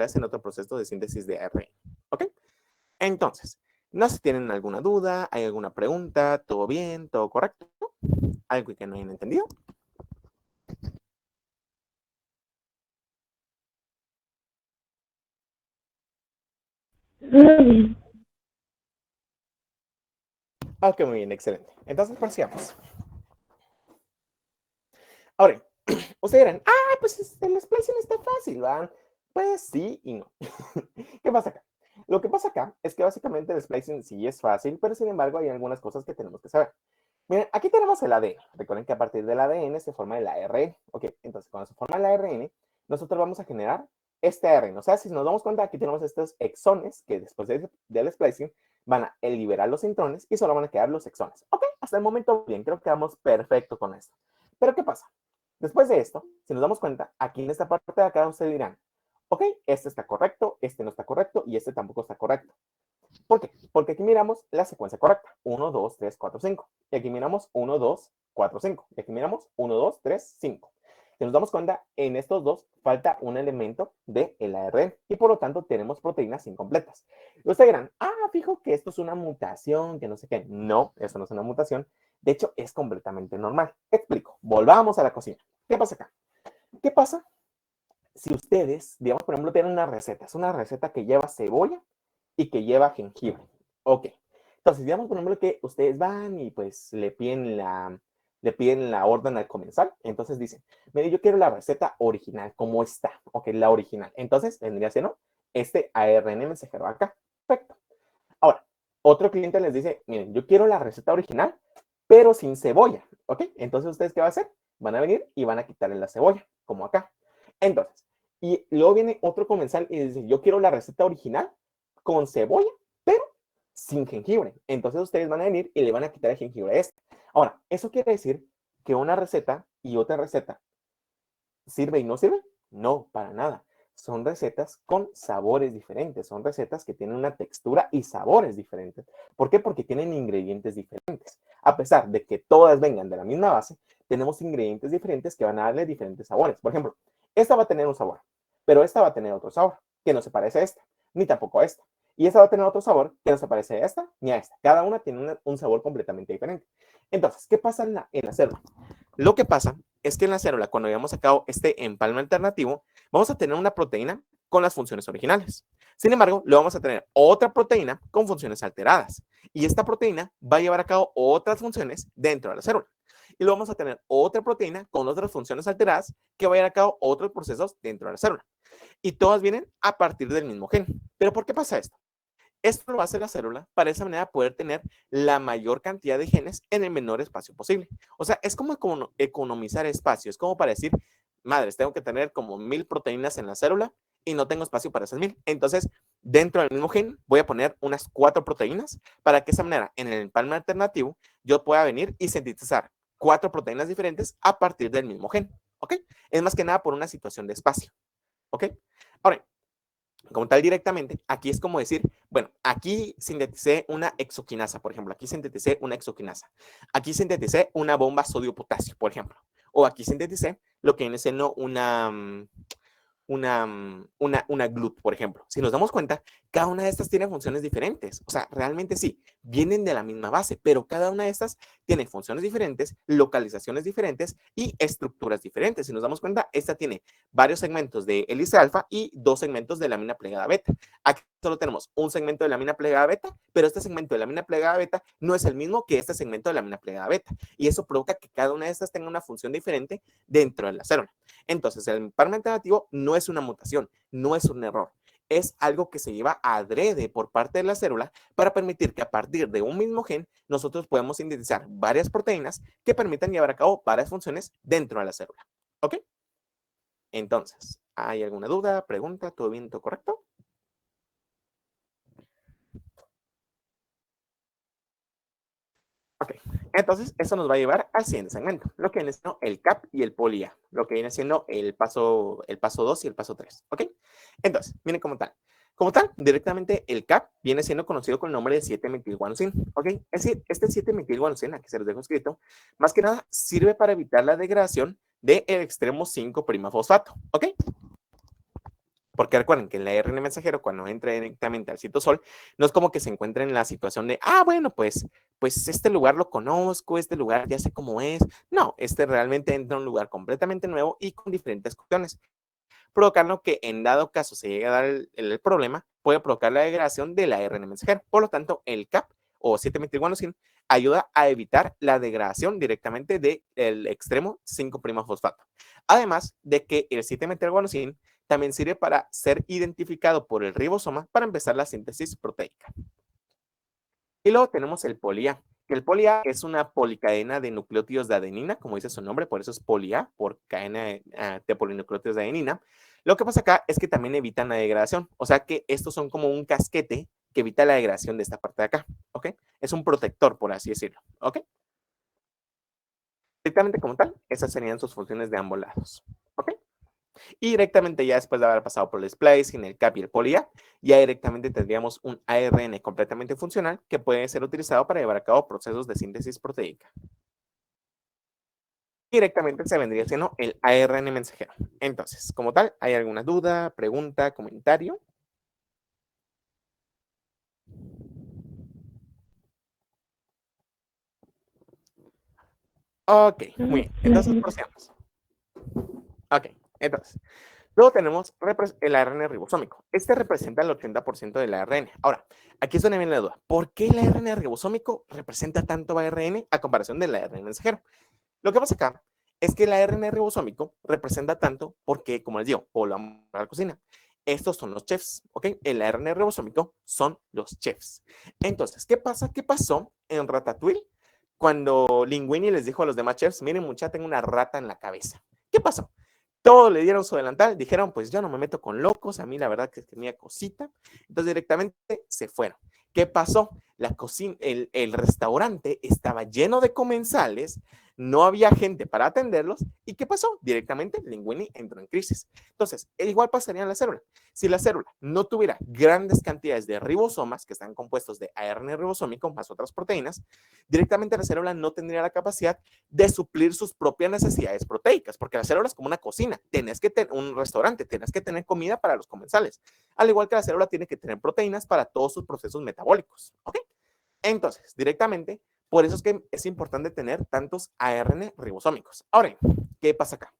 en otro proceso de síntesis de ARN. ¿Ok? Entonces, no sé si tienen alguna duda, hay alguna pregunta, todo bien, todo correcto, algo que no hayan entendido. Ok, muy bien, excelente. Entonces, prosigamos. Ahora, ustedes dirán, pues el splicing está fácil, ¿van? Pues sí y no. ¿Qué pasa acá? Lo que pasa acá es que básicamente el splicing sí es fácil, pero sin embargo hay algunas cosas que tenemos que saber. Miren, aquí tenemos el ADN. Recuerden que a partir del ADN se forma el ARN. Ok, entonces cuando se forma el ARN, nosotros vamos a generar este ARN. O sea, si nos damos cuenta, aquí tenemos estos exones que después del splicing van a liberar los intrones y solo van a quedar los exones. Ok, hasta el momento bien, creo que vamos perfecto con esto. Pero ¿qué pasa? Después de esto, si nos damos cuenta, aquí en esta parte de acá ustedes dirán, ok, este está correcto, este no está correcto y este tampoco está correcto. ¿Por qué? Porque aquí miramos la secuencia correcta. 1, 2, 3, 4, 5. Y aquí miramos 1, 2, 4, 5. Y aquí miramos 1, 2, 3, 5. Si nos damos cuenta, en estos dos falta un elemento del ARN y por lo tanto tenemos proteínas incompletas. Y ustedes dirán, fijo que esto es una mutación, que no sé qué. No, eso no es una mutación. De hecho, es completamente normal. Explico. Volvamos a la cocina. ¿Qué pasa acá? ¿Qué pasa si ustedes, digamos, por ejemplo, tienen una receta? Es una receta que lleva cebolla y que lleva jengibre. Ok. Entonces, digamos, por ejemplo, que ustedes van y pues le piden la orden al comensal. Entonces dicen, mire, yo quiero la receta original, como está. Ok, la original. Entonces, vendría siendo este ARN mensajero acá. Perfecto. Ahora, otro cliente les dice, miren, yo quiero la receta original, pero sin cebolla. ¿Ok? Entonces, ¿ustedes qué van a hacer? Van a venir y van a quitarle la cebolla, como acá. Entonces, y luego viene otro comensal y dice, yo quiero la receta original con cebolla, pero sin jengibre. Entonces, ustedes van a venir y le van a quitar el jengibre a este. Ahora, ¿eso quiere decir que una receta y otra receta sirve y no sirve? No, para nada. Son recetas con sabores diferentes, son recetas que tienen una textura y sabores diferentes. ¿Por qué? Porque tienen ingredientes diferentes. A pesar de que todas vengan de la misma base, tenemos ingredientes diferentes que van a darle diferentes sabores. Por ejemplo, esta va a tener un sabor, pero esta va a tener otro sabor que no se parece a esta, ni tampoco a esta. Y esta va a tener otro sabor que no se parece a esta ni a esta. Cada una tiene un sabor completamente diferente. Entonces, ¿qué pasa en la célula? Lo que pasa es que en la célula, cuando hayamos sacado este empalme alternativo, vamos a tener una proteína con las funciones originales. Sin embargo, luego vamos a tener otra proteína con funciones alteradas. Y esta proteína va a llevar a cabo otras funciones dentro de la célula. Y luego vamos a tener otra proteína con otras funciones alteradas que va a llevar a cabo otros procesos dentro de la célula. Y todas vienen a partir del mismo gen. ¿Pero por qué pasa esto? Esto lo hace la célula para de esa manera poder tener la mayor cantidad de genes en el menor espacio posible. O sea, es como economizar espacio. Es como para decir, madres, tengo que tener como 1000 proteínas en la célula y no tengo espacio para esas 1000. Entonces, dentro del mismo gen, voy a poner unas 4 proteínas para que de esa manera, en el empalme alternativo, yo pueda venir y sintetizar 4 proteínas diferentes a partir del mismo gen. ¿Ok? Es más que nada por una situación de espacio. ¿Ok? Ahora, como tal directamente, aquí es como decir, bueno, aquí sinteticé una exoquinasa, por ejemplo, aquí sinteticé una exoquinasa, aquí sinteticé una bomba sodio-potasio, por ejemplo, o aquí sinteticé lo que viene siendo una GLUT, por ejemplo. Si nos damos cuenta, cada una de estas tiene funciones diferentes. O sea, realmente sí, vienen de la misma base, pero cada una de estas tiene funciones diferentes, localizaciones diferentes y estructuras diferentes. Si nos damos cuenta, esta tiene varios segmentos de hélice alfa y 2 segmentos de lámina plegada beta. Aquí solo tenemos un segmento de lámina plegada beta, pero este segmento de lámina plegada beta no es el mismo que este segmento de lámina plegada beta. Y eso provoca que cada una de estas tenga una función diferente dentro de la célula. Entonces, el empalme alternativo no es una mutación, no es un error. Es algo que se lleva adrede por parte de la célula para permitir que a partir de un mismo gen nosotros podemos sintetizar varias proteínas que permitan llevar a cabo varias funciones dentro de la célula. ¿Ok? Entonces, ¿hay alguna duda, pregunta? ¿Todo bien, todo correcto? Ok, entonces eso nos va a llevar al siguiente segmento, lo que viene siendo el CAP y el POLIA, lo que viene siendo el paso 2 y el paso 3, ¿ok? Entonces, miren como tal. Como tal, directamente el CAP viene siendo conocido con el nombre de 7-metilguanosina, ¿ok? Es decir, este 7-metilguanosina, aquí se los dejo escrito, más que nada sirve para evitar la degradación del extremo 5' fosfato, ¿ok? Porque recuerden que el ARN mensajero, cuando entra directamente al citosol, no es como que se encuentre en la situación de, bueno, pues este lugar lo conozco, este lugar ya sé cómo es. No, este realmente entra a un lugar completamente nuevo y con diferentes cuestiones, provocando que en dado caso se llegue a dar el problema, puede provocar la degradación del ARN mensajero. Por lo tanto, el CAP o 7-metilguanosina ayuda a evitar la degradación directamente del extremo 5'-fosfato. Además de que el 7-metilguanosina también sirve para ser identificado por el ribosoma para empezar la síntesis proteica. Y luego tenemos el poli-A, que el poli-A es una policadena de nucleótidos de adenina, como dice su nombre, por eso es poli-A, por cadena de polinucleótidos de adenina. Lo que pasa acá es que también evitan la degradación, o sea que estos son como un casquete que evita la degradación de esta parte de acá, ¿ok? Es un protector, por así decirlo, ¿ok? Directamente como tal, esas serían sus funciones de ambos lados, ¿ok? Y directamente ya después de haber pasado por el splicing, el CAP y el poly-A, ya directamente tendríamos un ARN completamente funcional que puede ser utilizado para llevar a cabo procesos de síntesis proteica. Directamente se vendría siendo el ARN mensajero. Entonces, como tal, ¿hay alguna duda, pregunta, comentario? Ok, muy bien. Entonces, procedamos. Ok, entonces, luego tenemos el ARN ribosómico. Este representa el 80% del ARN. Ahora, aquí es donde viene la duda. ¿Por qué el ARN ribosómico representa tanto ARN a comparación del ARN mensajero? Lo que pasa acá es que el ARN ribosómico representa tanto porque, como les digo, volvamos a la cocina. Estos son los chefs, ¿ok? El ARN ribosómico son los chefs. Entonces, ¿qué pasa? ¿Qué pasó en Ratatouille cuando Linguini les dijo a los demás chefs, miren muchacha, tengo una rata en la cabeza? ¿Qué pasó? Todos le dieron su delantal, dijeron, pues yo no me meto con locos, a mí la verdad que tenía cosita. Entonces directamente se fueron. ¿Qué pasó? La cocina, el restaurante estaba lleno de comensales, no había gente para atenderlos. ¿Y qué pasó? Directamente Linguini entró en crisis. Entonces, igual pasaría en la célula. Si la célula no tuviera grandes cantidades de ribosomas, que están compuestos de ARN ribosómico más otras proteínas, directamente la célula no tendría la capacidad de suplir sus propias necesidades proteicas, porque la célula es como una cocina, tenés que tener un restaurante, tenés que tener comida para los comensales, al igual que la célula tiene que tener proteínas para todos sus procesos metabólicos, ¿ok? Entonces, directamente, por eso es que es importante tener tantos ARN ribosómicos. Ahora, ¿qué pasa acá?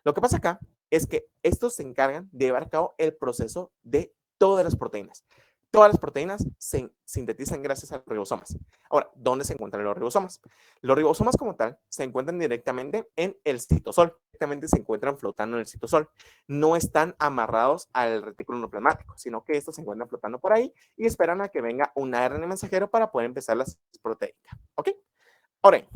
Lo que pasa acá es que estos se encargan de llevar a cabo el proceso de todas las proteínas. Todas las proteínas se sintetizan gracias a los ribosomas. Ahora, ¿dónde se encuentran los ribosomas? Los ribosomas como tal se encuentran directamente en el citosol. Directamente se encuentran flotando en el citosol. No están amarrados al retículo endoplasmático, sino que estos se encuentran flotando por ahí y esperan a que venga un ARN mensajero para poder empezar la síntesis proteica. ¿Ok? Ahora,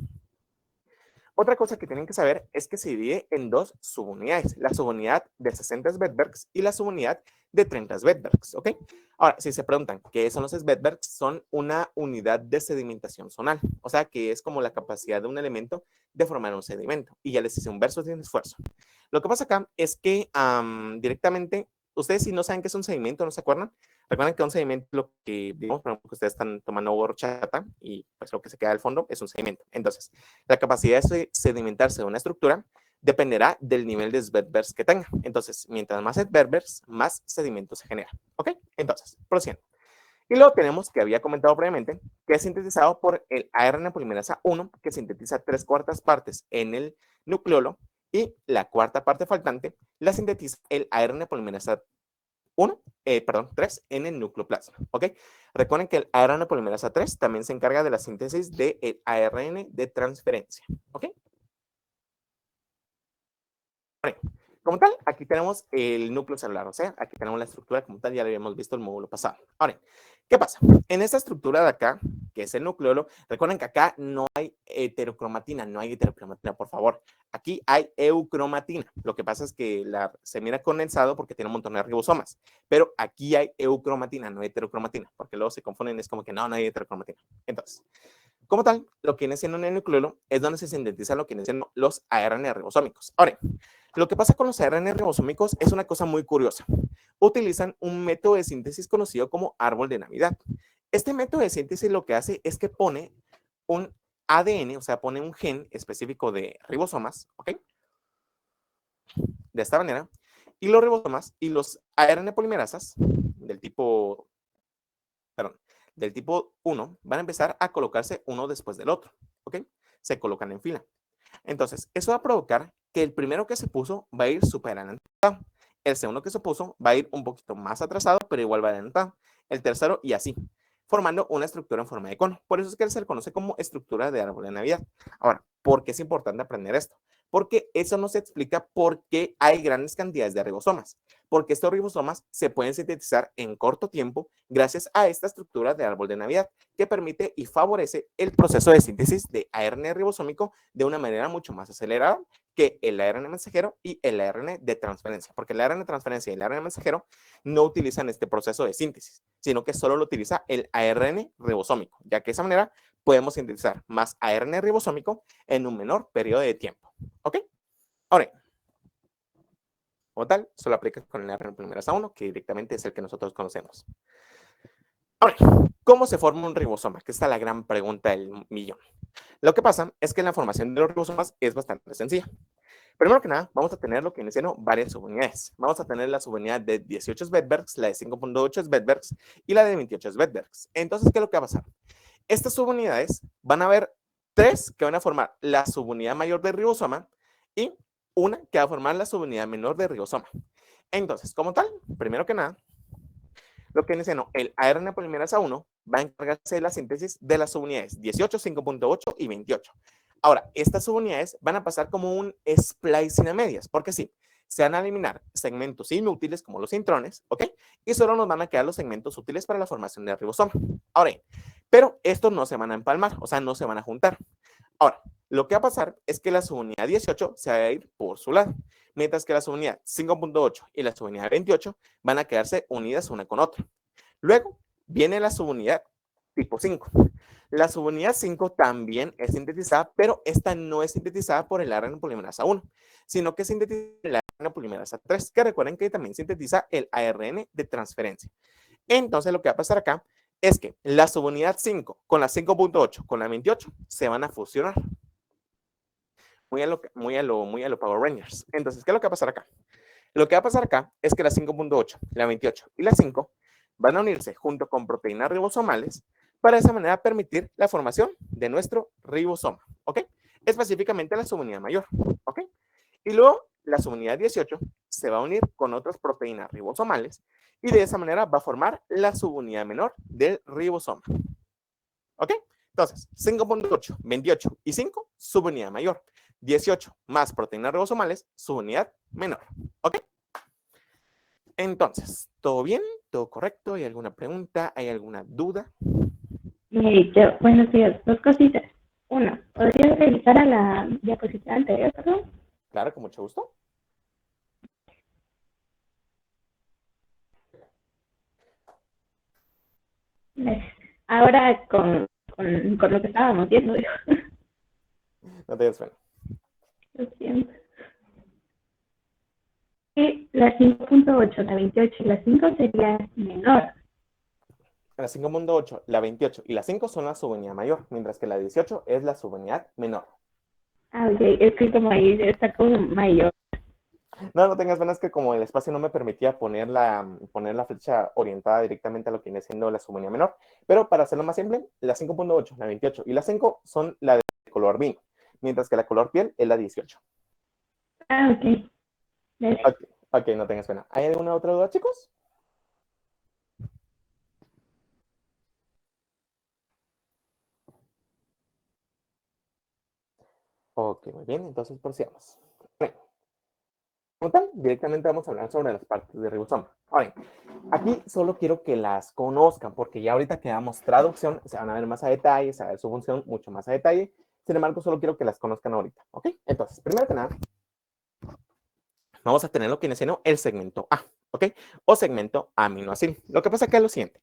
otra cosa que tienen que saber es que se divide en dos subunidades, la subunidad de 60 Svedbergs y la subunidad de 30 Svedbergs, ¿ok? Ahora, si se preguntan qué son los Svedbergs, son una unidad de sedimentación zonal, o sea, que es como la capacidad de un elemento de formar un sedimento, y ya les hice un verso sin esfuerzo. Lo que pasa acá es que directamente, ustedes si no saben qué es un sedimento, ¿no se acuerdan? Recuerden que un sedimento, lo que digamos, por ejemplo, que ustedes están tomando horchata y pues lo que se queda al fondo es un sedimento. Entonces, la capacidad de sedimentarse de una estructura dependerá del nivel de Svedbergs que tenga. Entonces, mientras más Svedbergs, más sedimento se genera. ¿Ok? Entonces, procediendo. Y luego tenemos, que había comentado previamente, que es sintetizado por el ARN polimerasa 1, que sintetiza 3/4 partes en el nucleolo, y la cuarta parte faltante la sintetiza el ARN polimerasa 3 en el nucleoplasma, ¿ok? Recuerden que el ARN polimerasa 3 también se encarga de la síntesis del ARN de transferencia, ¿ok? Bueno, como tal, aquí tenemos el núcleo celular, o sea, aquí tenemos la estructura como tal, ya lo habíamos visto en el módulo pasado. Ahora, ¿qué pasa? En esta estructura de acá, que es el nucleolo, recuerden que acá no hay heterocromatina, no hay heterocromatina, por favor. Aquí hay eucromatina. Lo que pasa es que se mira condensado porque tiene un montón de ribosomas, pero aquí hay eucromatina, no heterocromatina, porque luego se confunden, es como que no hay heterocromatina. Entonces, como tal, lo que viene siendo en el nucleolo es donde se sintetiza lo que vienen siendo los ARN ribosómicos. Ahora, lo que pasa con los ARN ribosómicos es una cosa muy curiosa. Utilizan un método de síntesis conocido como árbol de Navidad. Este método de síntesis lo que hace es que pone un ADN, o sea, pone un gen específico de ribosomas, ¿ok? De esta manera, Y los ribosomas y los ARN polimerasas del tipo, perdón, del tipo 1 van a empezar a colocarse uno después del otro, ¿ok? Se colocan en fila. Entonces, eso va a provocar que el primero que se puso va a ir súper adelantado. El segundo que se puso va a ir un poquito más atrasado, pero igual va adelantado. El tercero y así, formando una estructura en forma de cono. Por eso es que se le conoce como estructura de árbol de Navidad. Ahora, ¿por qué es importante aprender esto? Porque eso nos explica por qué hay grandes cantidades de ribosomas. Porque estos ribosomas se pueden sintetizar en corto tiempo gracias a esta estructura de árbol de Navidad que permite y favorece el proceso de síntesis de ARN ribosómico de una manera mucho más acelerada que el ARN mensajero y el ARN de transferencia, porque el ARN de transferencia y el ARN mensajero no utilizan este proceso de síntesis, sino que solo lo utiliza el ARN ribosómico, ya que de esa manera podemos sintetizar más ARN ribosómico en un menor periodo de tiempo. ¿Ok? Ahora, como tal, solo aplica con el ARN polimerasa 1, que directamente es el que nosotros conocemos. Ahora, ¿cómo se forma un ribosoma? Que esta es la gran pregunta del millón. Lo que pasa es que la formación de los ribosomas es bastante sencilla. Primero que nada, vamos a tener lo que menciono varias subunidades. Vamos a tener la subunidad de 18 Svedbergs, la de 5.8 Svedbergs y la de 28 Svedbergs. Entonces, ¿qué es lo que va a pasar? Estas subunidades van a haber 3 que van a formar la subunidad mayor del ribosoma y una que va a formar la subunidad menor del ribosoma. Entonces, como tal, primero que nada, lo que menciono, el ARN polimerasa 1 va a encargarse de la síntesis de las subunidades 18, 5.8 y 28. Ahora, estas subunidades van a pasar como un splicing a medias, porque sí, se van a eliminar segmentos inútiles como los intrones, ¿ok? Y solo nos van a quedar los segmentos útiles para la formación del ribosoma. Ahora, pero estos no se van a empalmar, o sea, no se van a juntar. Ahora, lo que va a pasar es que la subunidad 18 se va a ir por su lado, mientras que la subunidad 5.8 y la subunidad 28 van a quedarse unidas una con otra. Luego viene la subunidad tipo 5. La subunidad 5 también es sintetizada, pero esta no es sintetizada por el ARN polimerasa 1, sino que es sintetizada por el ARN polimerasa 3, que recuerden que también sintetiza el ARN de transferencia. Entonces, lo que va a pasar acá es que la subunidad 5 con la 5.8 con la 28 se van a fusionar. Muy a lo Power Rangers. Entonces, ¿qué es lo que va a pasar acá? Lo que va a pasar acá es que la 5.8, la 28 y la 5 van a unirse junto con proteínas ribosomales para de esa manera permitir la formación de nuestro ribosoma, ¿ok? Específicamente la subunidad mayor, ¿ok? Y luego la subunidad 18 se va a unir con otras proteínas ribosomales y de esa manera va a formar la subunidad menor del ribosoma, ¿ok? Entonces, 5.8, 28 y 5, subunidad mayor. 18 más proteínas ribosomales, subunidad menor, ¿ok? Entonces, ¿todo bien? ¿Todo correcto? ¿Hay alguna pregunta? ¿Hay alguna duda? Buenos días, dos cositas. Uno, ¿podrías revisar a la diapositiva anterior, perdón? Claro, con mucho gusto. Ahora con lo que estábamos viendo, digo. No te des pena. Lo siento. Y la 5.8, la 28 y la 5 sería menor. La 5.8, la 28 y la 5 son la subunidad mayor, mientras que la 18 es la subunidad menor. Ah, ok, es que como ahí está como mayor. No, no tengas pena, es que como el espacio no me permitía poner la flecha orientada directamente a lo que viene siendo la subunidad menor, pero para hacerlo más simple, la 5.8, la 28 y la 5 son la de color vino, mientras que la color piel es la 18. Ah, ok. Ok, ok, no tengas pena. ¿Hay alguna otra duda, chicos? Ok, muy bien, entonces procedamos. Bueno, como tal, directamente vamos a hablar sobre las partes de ribosoma. Ahora, aquí solo quiero que las conozcan, porque ya ahorita que damos traducción, se van a ver más a detalle, se va a ver su función mucho más a detalle. Sin embargo, solo quiero que las conozcan ahorita, ¿ok? Entonces, primero que nada, vamos a tener lo que viene siendo el segmento A, ¿ok? O segmento aminoácido. Lo que pasa acá es lo siguiente.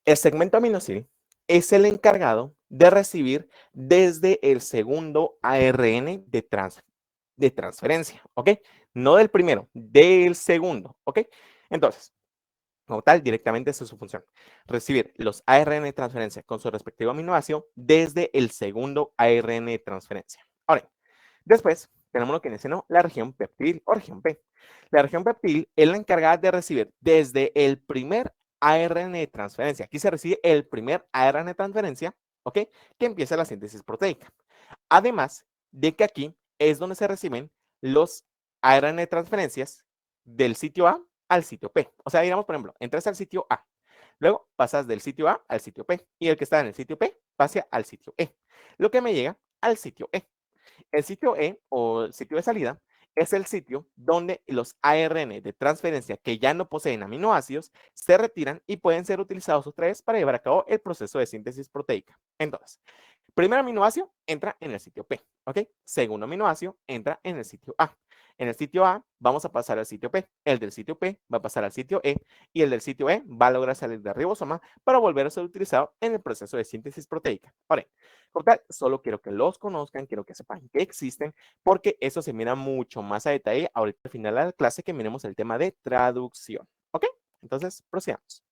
El segmento aminoácido es el encargado de recibir desde el segundo ARN de transferencia, ¿ok? No del primero, del segundo, ¿ok? Entonces, como tal, directamente esa es su función. Recibir los ARN de transferencia con su respectivo aminoácido desde el segundo ARN de transferencia. Ahora, después tenemos lo que dice, ¿no? La región peptil o región P. La región peptil es la encargada de recibir desde el primer ARN de transferencia. Aquí se recibe el primer ARN de transferencia, ¿ok? Que empieza la síntesis proteica. Además de que aquí es donde se reciben los ARN de transferencias del sitio A al sitio P. O sea, digamos, por ejemplo, entras al sitio A, luego pasas del sitio A al sitio P y el que está en el sitio P pasa al sitio E. Lo que me llega al sitio E. El sitio E o el sitio de salida es el sitio donde los ARN de transferencia que ya no poseen aminoácidos se retiran y pueden ser utilizados otra vez para llevar a cabo el proceso de síntesis proteica. Entonces, primer aminoácido entra en el sitio P, ¿ok? Segundo aminoácido entra en el sitio A. En el sitio A vamos a pasar al sitio P. El del sitio P va a pasar al sitio E y el del sitio E va a lograr salir del ribosoma para volver a ser utilizado en el proceso de síntesis proteica. Ahora, por tal, solo quiero que los conozcan, quiero que sepan que existen, porque eso se mira mucho más a detalle ahorita al final de la clase que miremos el tema de traducción, ¿ok? Entonces, procedamos.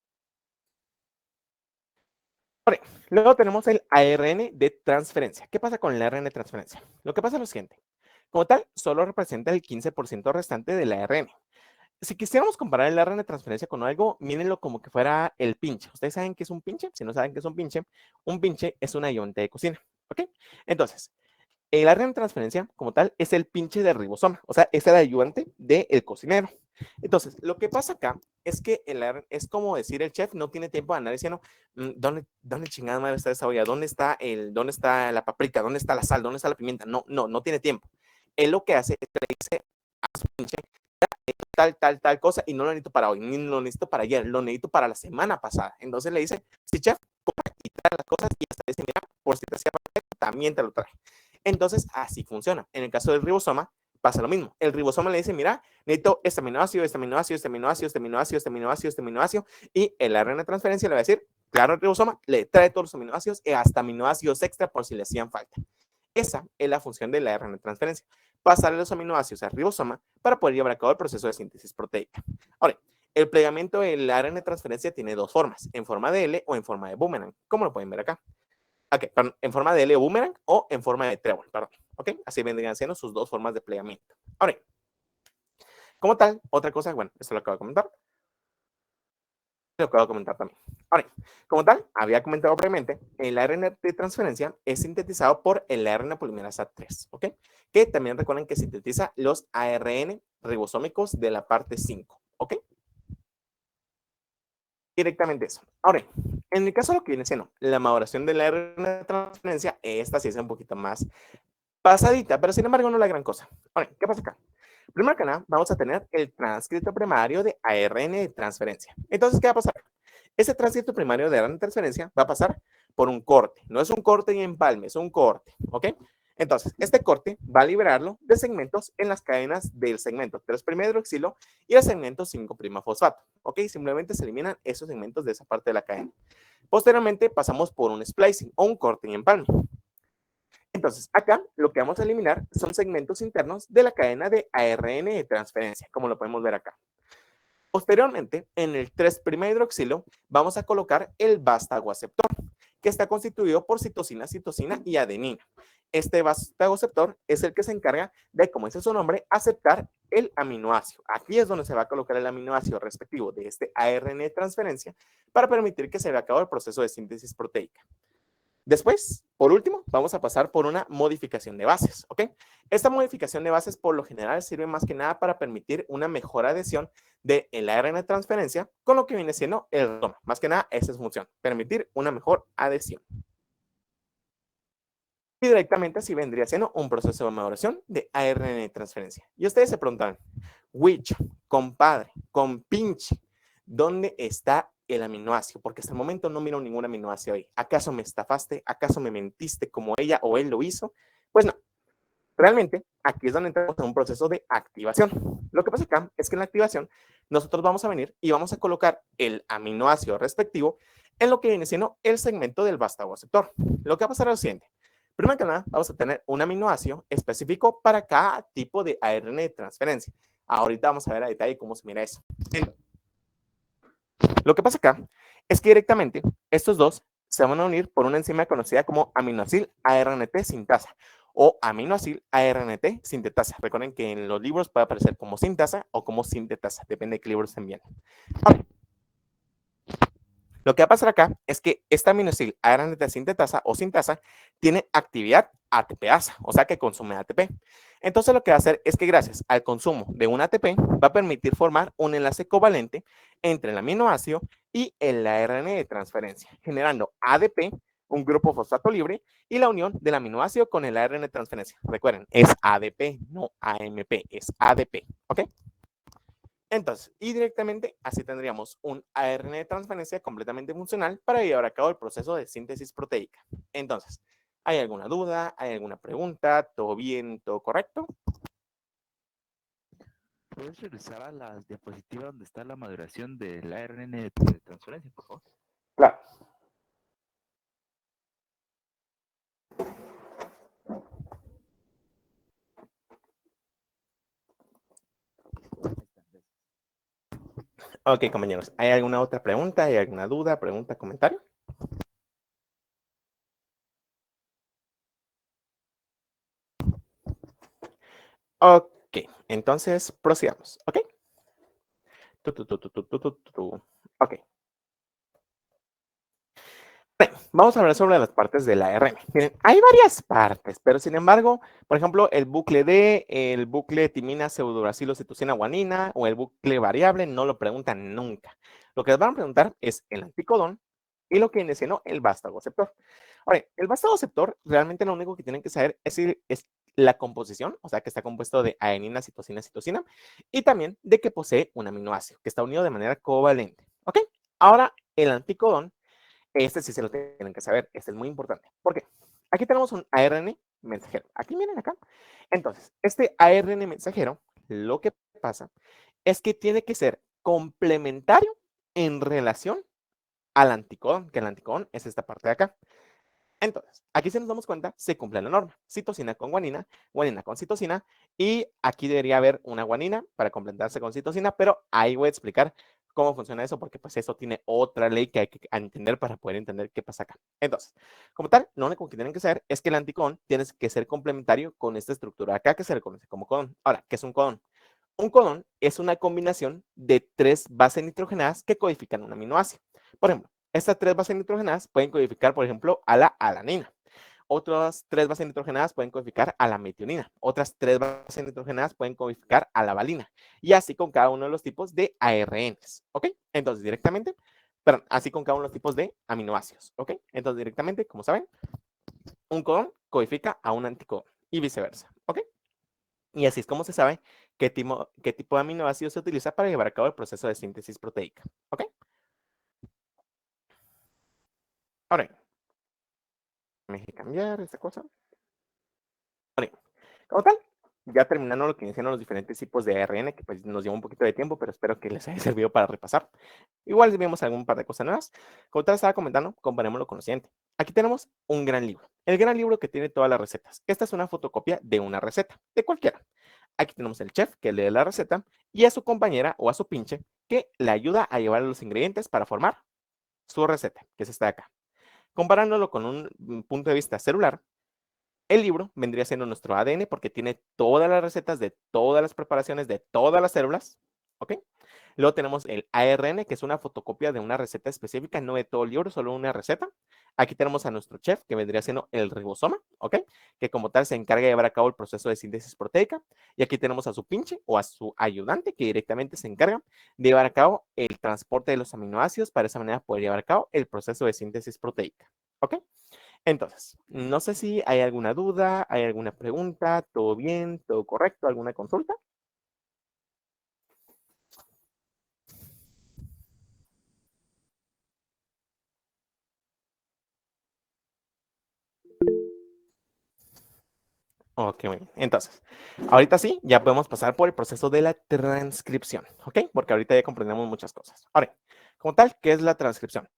Luego tenemos el ARN de transferencia. ¿Qué pasa con el ARN de transferencia? Lo que pasa es lo siguiente. Como tal, solo representa el 15% restante del ARN. Si quisiéramos comparar el ARN de transferencia con algo, mírenlo como que fuera el pinche. ¿Ustedes saben qué es un pinche? Si no saben qué es un pinche es un ayudante de cocina. ¿Ok? Entonces, el ARN de transferencia, como tal, es el pinche del ribosoma. O sea, es el ayudante del cocinero. Entonces, lo que pasa acá es que el ARN es como decir el chef no tiene tiempo de andar diciendo ¿dónde chingada madre está esa olla? ¿Dónde está la paprika? ¿Dónde está la sal? ¿Dónde está la pimienta? No tiene tiempo. Él lo que hace es que le dice a su pinche tal cosa y no lo necesito para hoy, ni lo necesito para ayer, lo necesito para la semana pasada. Entonces le dice, sí, chef, compra y trae las cosas y hasta dice, mira, por si te hacía falta, también te lo trae. Entonces, así funciona. En el caso del ribosoma, pasa lo mismo. El ribosoma le dice, mira, necesito este aminoácido, este aminoácido, este aminoácido, este aminoácido, este aminoácido, este aminoácido, y el ARN de transferencia le va a decir, claro, el ribosoma le trae todos los aminoácidos y hasta aminoácidos extra por si le hacían falta. Esa es la función de la ARN de transferencia, pasar los aminoácidos al ribosoma para poder llevar a cabo el proceso de síntesis proteica. Ahora, el plegamiento del ARN de transferencia tiene dos formas, en forma de L o en forma de boomerang, como lo pueden ver acá. Okay, perdón, en forma de L o boomerang o en forma de trébol, perdón. ¿Ok? Así vendrían siendo sus dos formas de plegamiento. Ahora, como tal, otra cosa, bueno, esto lo acabo de comentar, lo acabo de comentar también. Ahora, como tal, había comentado previamente, el ARN de transferencia es sintetizado por el ARN polimerasa 3, ¿ok? Que también recuerden que sintetiza los ARN ribosómicos de la parte 5, ¿ok? Directamente eso. Ahora, en el caso de lo que viene siendo la maduración del ARN de transferencia, esta sí es un poquito más pasadita, pero sin embargo no la gran cosa. Ahora, ¿qué pasa acá? Primero que nada, vamos a tener el transcrito primario de ARN de transferencia. Entonces, ¿qué va a pasar? Ese transcrito primario de ARN de transferencia va a pasar por un corte. No es un corte y empalme, es un corte, ¿ok? Entonces, este corte va a liberarlo de segmentos en las cadenas del segmento 3' hidroxilo y el segmento 5' fosfato, ¿ok? Simplemente se eliminan esos segmentos de esa parte de la cadena. Posteriormente, pasamos por un splicing o un corte y empalme. Entonces, acá lo que vamos a eliminar son segmentos internos de la cadena de ARN de transferencia, como lo podemos ver acá. Posteriormente, en el 3' hidroxilo, vamos a colocar el vastagoaceptor, que está constituido por citosina, citosina y adenina. Este vastagoaceptor es el que se encarga de, como dice su nombre, aceptar el aminoácido. Aquí es donde se va a colocar el aminoácido respectivo de este ARN de transferencia para permitir que se vea a cabo el proceso de síntesis proteica. Después, por último, vamos a pasar por una modificación de bases, ¿ok? Esta modificación de bases por lo general sirve más que nada para permitir una mejor adhesión del ARN de transferencia con lo que viene siendo el ribosoma. Más que nada, esa es su función, permitir una mejor adhesión. Y directamente así vendría siendo un proceso de maduración de ARN de transferencia. Y ustedes se preguntan, Wich, compadre, compinche, ¿dónde está el aminoácido? Porque hasta el momento no miro ningún aminoácido ahí. ¿Acaso me estafaste? ¿Acaso me mentiste como ella o él lo hizo? Pues no. Realmente, aquí es donde entramos en un proceso de activación. Lo que pasa acá es que en la activación nosotros vamos a venir y vamos a colocar el aminoácido respectivo en lo que viene siendo el segmento del vastagoaceptor. Lo que va a pasar es lo siguiente. Primero que nada, vamos a tener un aminoácido específico para cada tipo de ARN de transferencia. Ahorita vamos a ver a detalle cómo se mira eso. Lo que pasa acá es que directamente estos dos se van a unir por una enzima conocida como aminoacil ARNT sintasa o aminoácido ARNT sintetasa. Recuerden que en los libros puede aparecer como sintasa o como sintetasa, depende de qué libro estén viendo. Okay. Lo que va a pasar acá es que esta aminoácido ARNT sintetasa o sintasa tiene actividad ATPasa, o sea que consume ATP. Entonces lo que va a hacer es que gracias al consumo de un ATP va a permitir formar un enlace covalente entre el aminoácido y el ARN de transferencia, generando ADP, un grupo fosfato libre, y la unión del aminoácido con el ARN de transferencia. Recuerden, es ADP, no AMP, es ADP, ¿ok? Entonces, y directamente así tendríamos un ARN de transferencia completamente funcional para llevar a cabo el proceso de síntesis proteica. Entonces, ¿hay alguna duda? ¿Hay alguna pregunta? ¿Todo bien? ¿Todo correcto? ¿Puedes regresar a la diapositiva donde está la maduración del ARN de transferencia, por favor? Claro. Ok, compañeros, ¿hay alguna otra pregunta? ¿Hay alguna duda, pregunta, comentario? Ok, entonces procedamos, ¿ok? Ok. Bien, vamos a hablar sobre las partes del ARN. Miren, hay varias partes, pero sin embargo, por ejemplo, el bucle D, el bucle timina pseudoracilocitosina guanina o el bucle variable no lo preguntan nunca. Lo que les van a preguntar es el anticodón y lo que viene siendo el vástagoceptor. Ahora, el vástagoceptor realmente lo único que tienen que saber es la composición, o sea, que está compuesto de adenina, citosina, citosina, y también de que posee un aminoácido, que está unido de manera covalente. ¿Ok? Ahora, el anticodón este sí se lo tienen que saber, este es muy importante. ¿Por qué? Aquí tenemos un ARN mensajero. Aquí miren acá. Entonces, este ARN mensajero, lo que pasa es que tiene que ser complementario en relación al anticodón, que el anticodón es esta parte de acá. Entonces, aquí si nos damos cuenta, se cumple la norma. Citosina con guanina, guanina con citosina, y aquí debería haber una guanina para complementarse con citosina, pero ahí voy a explicar cómo funciona eso, porque pues eso tiene otra ley que hay que entender para poder entender qué pasa acá. Entonces, como tal, lo único que tienen que saber es que el anticodón tiene que ser complementario con esta estructura acá que se le conoce como codón. Ahora, ¿qué es un codón? Un codón es una combinación de 3 bases nitrogenadas que codifican un aminoácido. Por ejemplo, estas 3 bases nitrogenadas pueden codificar, por ejemplo, a la alanina. Otras 3 bases nitrogenadas pueden codificar a la metionina. Otras 3 bases nitrogenadas pueden codificar a la valina. Y así con cada uno de los tipos de ARNs. ¿Ok? Entonces, directamente, perdón, así con cada uno de los tipos de aminoácidos. ¿Ok? Entonces, directamente, como saben, un codón codifica a un anticodón y viceversa. ¿Ok? Y así es como se sabe qué tipo de aminoácido se utiliza para llevar a cabo el proceso de síntesis proteica. ¿Ok? Ahora, déjame cambiar esta cosa. Ahora, como tal, ya terminando lo que iniciaron los diferentes tipos de ARN, que pues nos llevó un poquito de tiempo, pero espero que les haya servido para repasar. Igual si vemos algún par de cosas nuevas. Como tal estaba comentando, comparémoslo con lo siguiente. Aquí tenemos un gran libro. El gran libro que tiene todas las recetas. Esta es una fotocopia de una receta, de cualquiera. Aquí tenemos el chef que lee la receta y a su compañera o a su pinche que le ayuda a llevar los ingredientes para formar su receta, que es esta de acá. Comparándolo con un punto de vista celular, el libro vendría siendo nuestro ADN porque tiene todas las recetas de todas las preparaciones de todas las células, ¿ok? Luego tenemos el ARN, que es una fotocopia de una receta específica, no de todo el libro, solo una receta. Aquí tenemos a nuestro chef, que vendría siendo el ribosoma, ¿ok? Que como tal se encarga de llevar a cabo el proceso de síntesis proteica. Y aquí tenemos a su pinche o a su ayudante, que directamente se encarga de llevar a cabo el transporte de los aminoácidos para de esa manera poder llevar a cabo el proceso de síntesis proteica, ¿ok? Entonces, no sé si hay alguna duda, hay alguna pregunta, todo bien, todo correcto, alguna consulta. Ok, muy bien. Entonces, ahorita sí, ya podemos pasar por el proceso de la transcripción, ¿ok? Porque ahorita ya comprendemos muchas cosas. Ahora, como tal, ¿qué es la transcripción?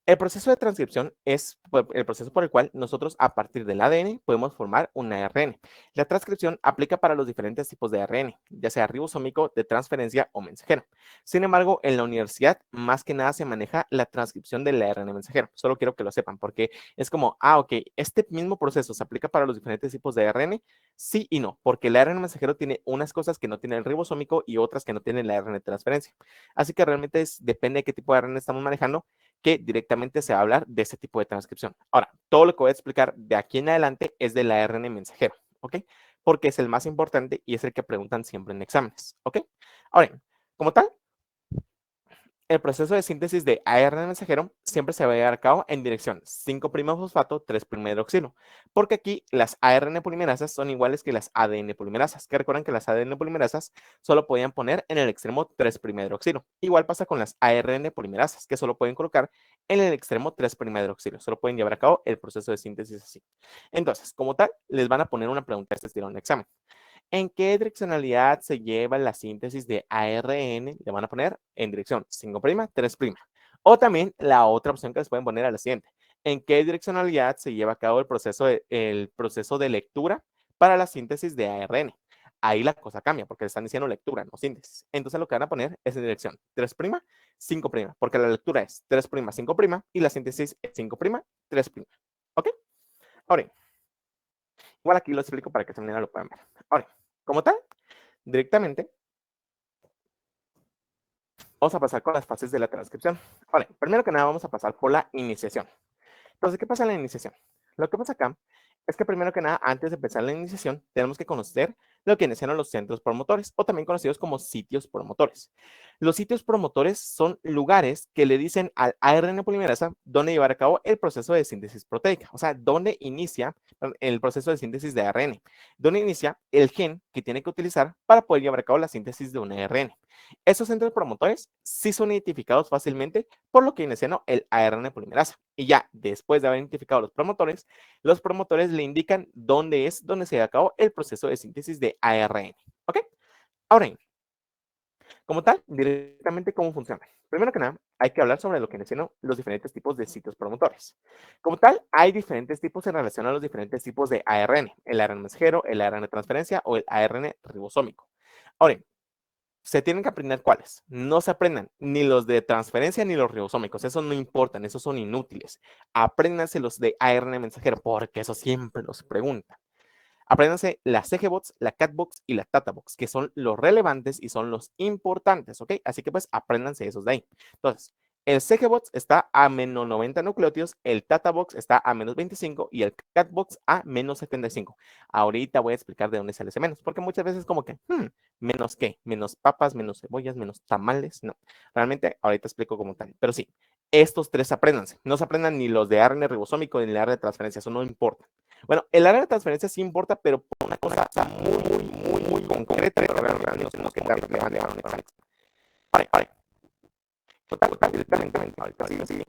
El proceso de transcripción es el proceso por el cual nosotros a partir del ADN podemos formar un ARN. La transcripción aplica para los diferentes tipos de ARN, ya sea ribosómico, de transferencia o mensajero. Sin embargo, en la universidad más que nada se maneja la transcripción del ARN mensajero. Solo quiero que lo sepan porque es como, ok, este mismo proceso se aplica para los diferentes tipos de ARN, sí y no, porque el ARN mensajero tiene unas cosas que no tiene el ribosómico y otras que no tiene el ARN de transferencia. Así que realmente depende de qué tipo de ARN estamos manejando, que directamente se va a hablar de ese tipo de transcripción. Ahora, todo lo que voy a explicar de aquí en adelante es del ARN mensajero, ¿ok? Porque es el más importante y es el que preguntan siempre en exámenes, ¿ok? Ahora, como tal, el proceso de síntesis de ARN mensajero siempre se va a llevar a cabo en dirección 5'-fosfato, 3'-hidroxilo, porque aquí las ARN polimerasas son iguales que las ADN polimerasas, que recuerdan que las ADN polimerasas solo podían poner en el extremo 3'-hidroxilo. Igual pasa con las ARN polimerasas, que solo pueden colocar en el extremo 3'-hidroxilo, solo pueden llevar a cabo el proceso de síntesis así. Entonces, como tal, les van a poner una pregunta de este estilo en el examen. ¿En qué direccionalidad se lleva la síntesis de ARN? Le van a poner en dirección 5', 3'. O también la otra opción que les pueden poner a la siguiente. ¿En qué direccionalidad se lleva a cabo el proceso de lectura para la síntesis de ARN? Ahí la cosa cambia porque le están diciendo lectura, no síntesis. Entonces lo que van a poner es en dirección 3', 5', porque la lectura es 3', 5' y la síntesis es 5', 3'. ¿Ok? Ahora, igual aquí lo explico para que también lo puedan ver. Ahora, como tal, directamente vamos a pasar con las fases de la transcripción. Ahora, primero que nada vamos a pasar por la iniciación. Entonces, ¿qué pasa en la iniciación? Lo que pasa acá es que primero que nada, antes de empezar la iniciación, tenemos que conocer lo que iniciaron los centros promotores o también conocidos como sitios promotores. Los sitios promotores son lugares que le dicen al ARN polimerasa dónde llevar a cabo el proceso de síntesis proteica, o sea, dónde inicia el proceso de síntesis de ARN, dónde inicia el gen que tiene que utilizar para poder llevar a cabo la síntesis de un ARN. Esos centros promotores sí son identificados fácilmente por lo que inician el ARN polimerasa. Y ya después de haber identificado los promotores le indican dónde se lleva a cabo el proceso de síntesis de ARN. ¿Ok? Ahora, como tal, directamente cómo funciona. Primero que nada, hay que hablar sobre lo que menciono los diferentes tipos de sitios promotores. Como tal, hay diferentes tipos en relación a los diferentes tipos de ARN, el ARN mensajero, el ARN de transferencia o el ARN ribosómico. Ahora, se tienen que aprender cuáles. No se aprendan ni los de transferencia ni los ribosómicos. Esos no importan, esos son inútiles. Apréndanse los de ARN mensajero, porque eso siempre los preguntan. Apréndanse la CGBox, la CatBox y la TataBox, que son los relevantes y son los importantes, ¿ok? Así que pues apréndanse esos de ahí. Entonces, el CGBox está a menos 90 nucleótidos, el TataBox está a menos 25 y el CatBox a menos 75. Ahorita voy a explicar de dónde sale ese menos, porque muchas veces como que, ¿menos qué? ¿Menos papas, menos cebollas, menos tamales? No, realmente ahorita explico como tal, pero sí, estos tres apréndanse. No se aprendan ni los de ARN ribosómico ni el ARN de transferencia, eso no importa. Bueno, el área de transferencia sí importa, pero por una cosa muy concreta, pero realmente no tenemos que darle relevante a un examen. Ahora, total, directamente, ahorita sí.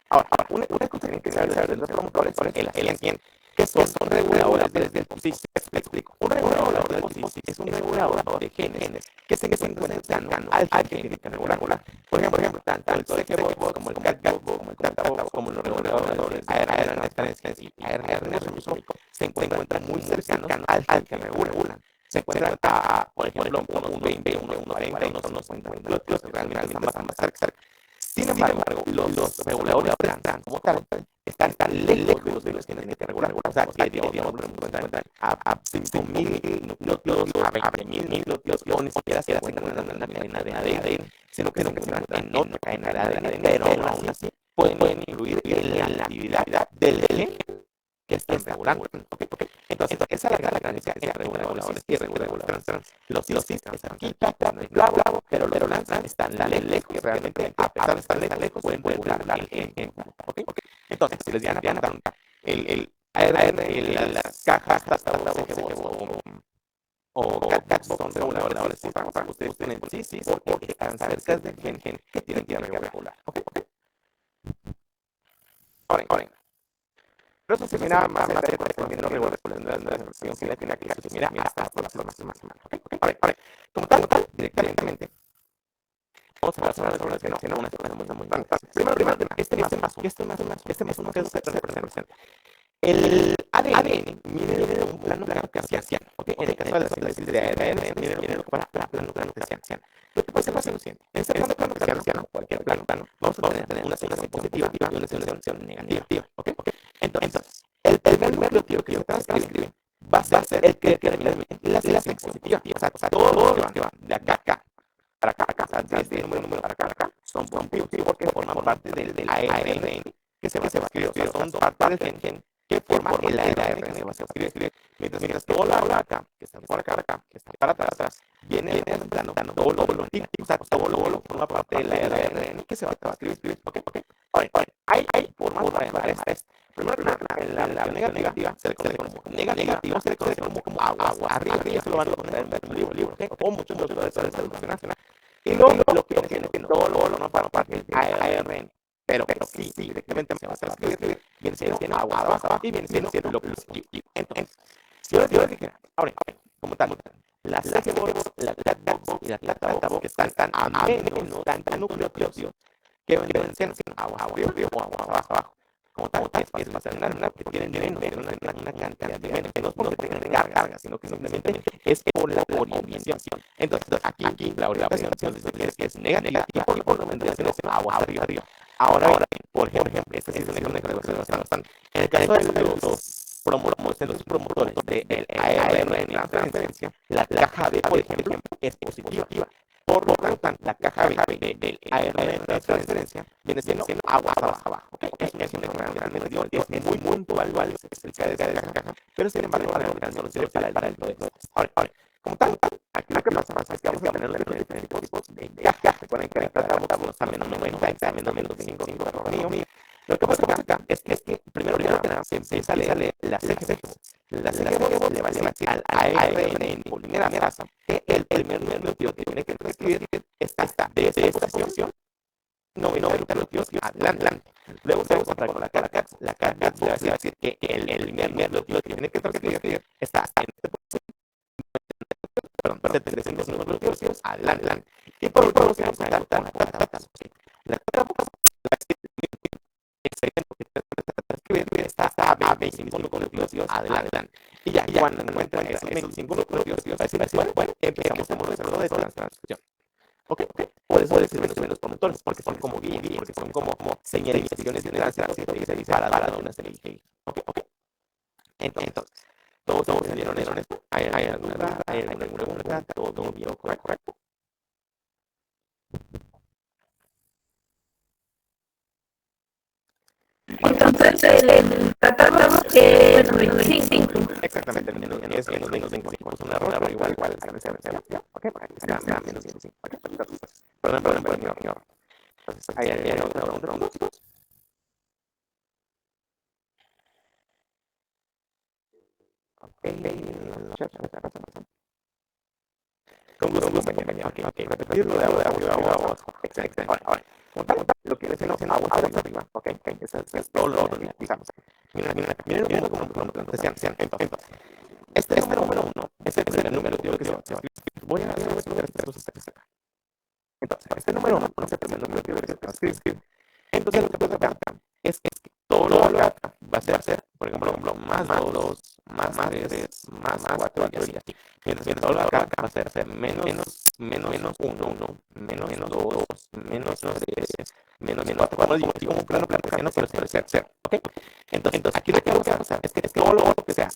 Ahora, una cosa que saber de los promotores es la siguiente, que son reguladores desde el POSIS. Te explico. Un regulador del POSIS es un regulador de genes que se encuentran cercanos al gen que tiene que regular. Por ejemplo, tanto el CGBox como el CatBox, como el TataBox, como los reguladores de ARN transferencia y ARN ribosómico se encuentran muy cercanos al gen que regulan. Se encuentran, por ejemplo, unos 20, unos 40, unos 50 núcleos que realmente están más cerca. Sin embargo, los reguladores trans como tal están tan lejos de los que tienen que regular. O sea, que digamos, a 5.000 núcleos, a 20.000 núcleos, o ni siquiera se encuentran en la cadena de ADN, sino que se encuentran en otra cadena de ADN, pero aún así pueden influir en la actividad del gen que están regulando. Entonces, esa es la gran diferencia entre reguladores y reguladores trans. Los cis están aquí, no es bravo, pero los trans están lejos y realmente, a pesar de estar lejos, pueden regular el gen. Entonces, si les dan a preguntar, el ARN, las cajas, o CatBox son reguladores, ustedes tienen sí, porque están cerca del gen que tienen que regular. Ahora, pero eso se mira más adelante porque no recuerdo la versión final que se mira hasta la próxima semana. Ahora, como tal, directamente, vamos a ver sobre que no, una cosa muy importante. Primero, este más uno que es representa. El ADN viene de un plano cartesiano, ¿ok? En el caso de la síntesis de ARN, viene de lo que para plano cartesiano. Lo que pasa es lo siguiente: en este plano cartesiano, cualquier plano, vamos a tener una secuencia positiva y una secuencia negativa, ¿ok? Entonces, el primer nucleótido que yo te escribe va a ser el que determina la selección positiva. O sea, todos los que van de acá a acá, para acá, o sea, desde el número para acá, son positivos porque forman parte del ARN que se va a escribir. O sea, son parte del gen que forma el ARN que se va a escribir. Mientras todo lo acá, que está por acá, que está para atrás, viene en el plano todo o sea, todo lo forma parte del ARN que se va a escribir. Ok. Hay formas para llamar esto. Primero, en la negativa se le conoce como negativo, se le conoce como agua. Arriba, eso lo van a poner en un libro, ¿ok? O muchos de los de educación nacional. Y luego lo que tiene que todo lo no para parte del ARN. Pero sí, directamente se va a escribir, viene siendo agua abajo y viene siendo lo positivo. Entonces, yo les dijera, ahora, como tal, las CGBOS, la ClatBox y la ClatAbox que están a menos tanta nucleótidos que vendrían siendo agua arriba o agua abajo. Como tal, es más una que tienen menos, una cantidad de menos, que no es porque tengan carga, sino que simplemente es por la orientación. Entonces, aquí la orientación dice que es negativa y por lo vendría siendo agua arriba. Ahora, por ejemplo, este sí es un ejemplo que se bastante. En el caso de los promotores del ARN en transferencia, la caja B, por ejemplo, es positiva. Por lo tanto, la caja B del ARN de transferencia viene siendo agua abajo. Es un ejemplo realmente es muy puntual, es el que de la caja, pero sin embargo, para el sirve para el proceso. Ahora, como tal, aquí lo que pasa es que vamos a tener diferentes tipos de caja. Recuerden que tratamos a menos de 5 mío. Lo que pasa acá es que primero que nada se empieza a leer la CGB. La CGB le va a decir al ARN en polimerasa que el primer nucleótido que tiene que escribir está de esta posición, no nucleótidos adelante. Luego se va a encontrar con la carga le va a decir que el primer nucleótido que tiene que escribir está en esta posición, perdón, 75 nucleótidos adelante. Y por último se va a encontrar con la carga. La carga está a 25 nucleótidos adelante. Y ya cuando encuentran esos 25 nucleótidos, va a decir, bueno, empezamos a proceso de transcripción. ¿Ok? Por eso decir menos promotores, porque son como guías, porque son como señalizaciones de transcripción que se dice para dar una serie. ¿Ok? Entonces, todos salieron en esto. ¿Hay alguna duda? ¿Hay alguna pregunta? ¿Todo bien? ¿Correcto? Entonces, el catálogo es menos 25. Exactamente, es menos 25. Es un error, pero igual, ok, para que sea menos 25. Perdón, mi error. Entonces, ¿hay otra pregunta? Con gusto, compañero. Ok, repetirlo de abajo. Excelente. Ahora, lo que decimos en agua arriba, ok, eso es todo lo que digamos. Miren como decían. Entonces, este número uno es el número que se va a escribir. Voy a hacer los acá. Entonces, este número uno es el primer número que se va a escribir. Entonces, lo que pasa acá es que todo lo acá va a ser, por ejemplo, más 2, más 3, más 4 y así. Mientras que todo lo acá va a ser menos 1, menos 2, menos 3, menos 4. Como digo, como un plano cartesiano, pero siempre ser 0. ¿Ok? Entonces, aquí lo que vamos a hacer es que todo lo que sea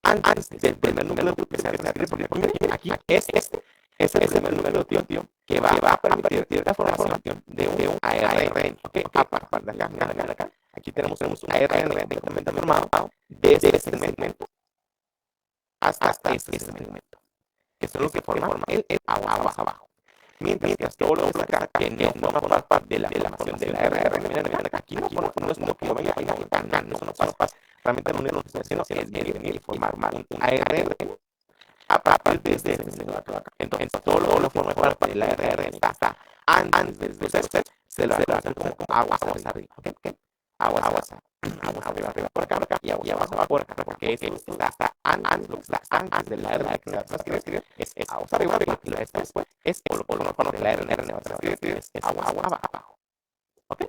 antes del primer número que se escribe, porque aquí es este. Es el primer número, tío, que va a permitir la formación de un ARN. ¿Ok? Aparte de acá. Aquí tenemos un ARN completamente formado desde este segmento hasta este segmento. Esto es lo que forma el agua abajo. Mientras todo lo acá que no forma parte de la formación del ARN. Miren acá, aquí no es como que yo vaya a no pasa. Realmente no es lo que estoy haciendo, es venir y formar un ARN a partir de este segmento acá. Entonces, todo lo forma parte del ARN hasta antes de ser, se lo va a hacer como aguas arriba. ¿Ok? Aguas arriba por acá, y abajo por acá, porque esto está antes, lo que está antes de la RNA que se va a transcribir, es aguas arriba, y la esta después es el cono de la RNA va a transcribir, es agua abajo. ¿Ok?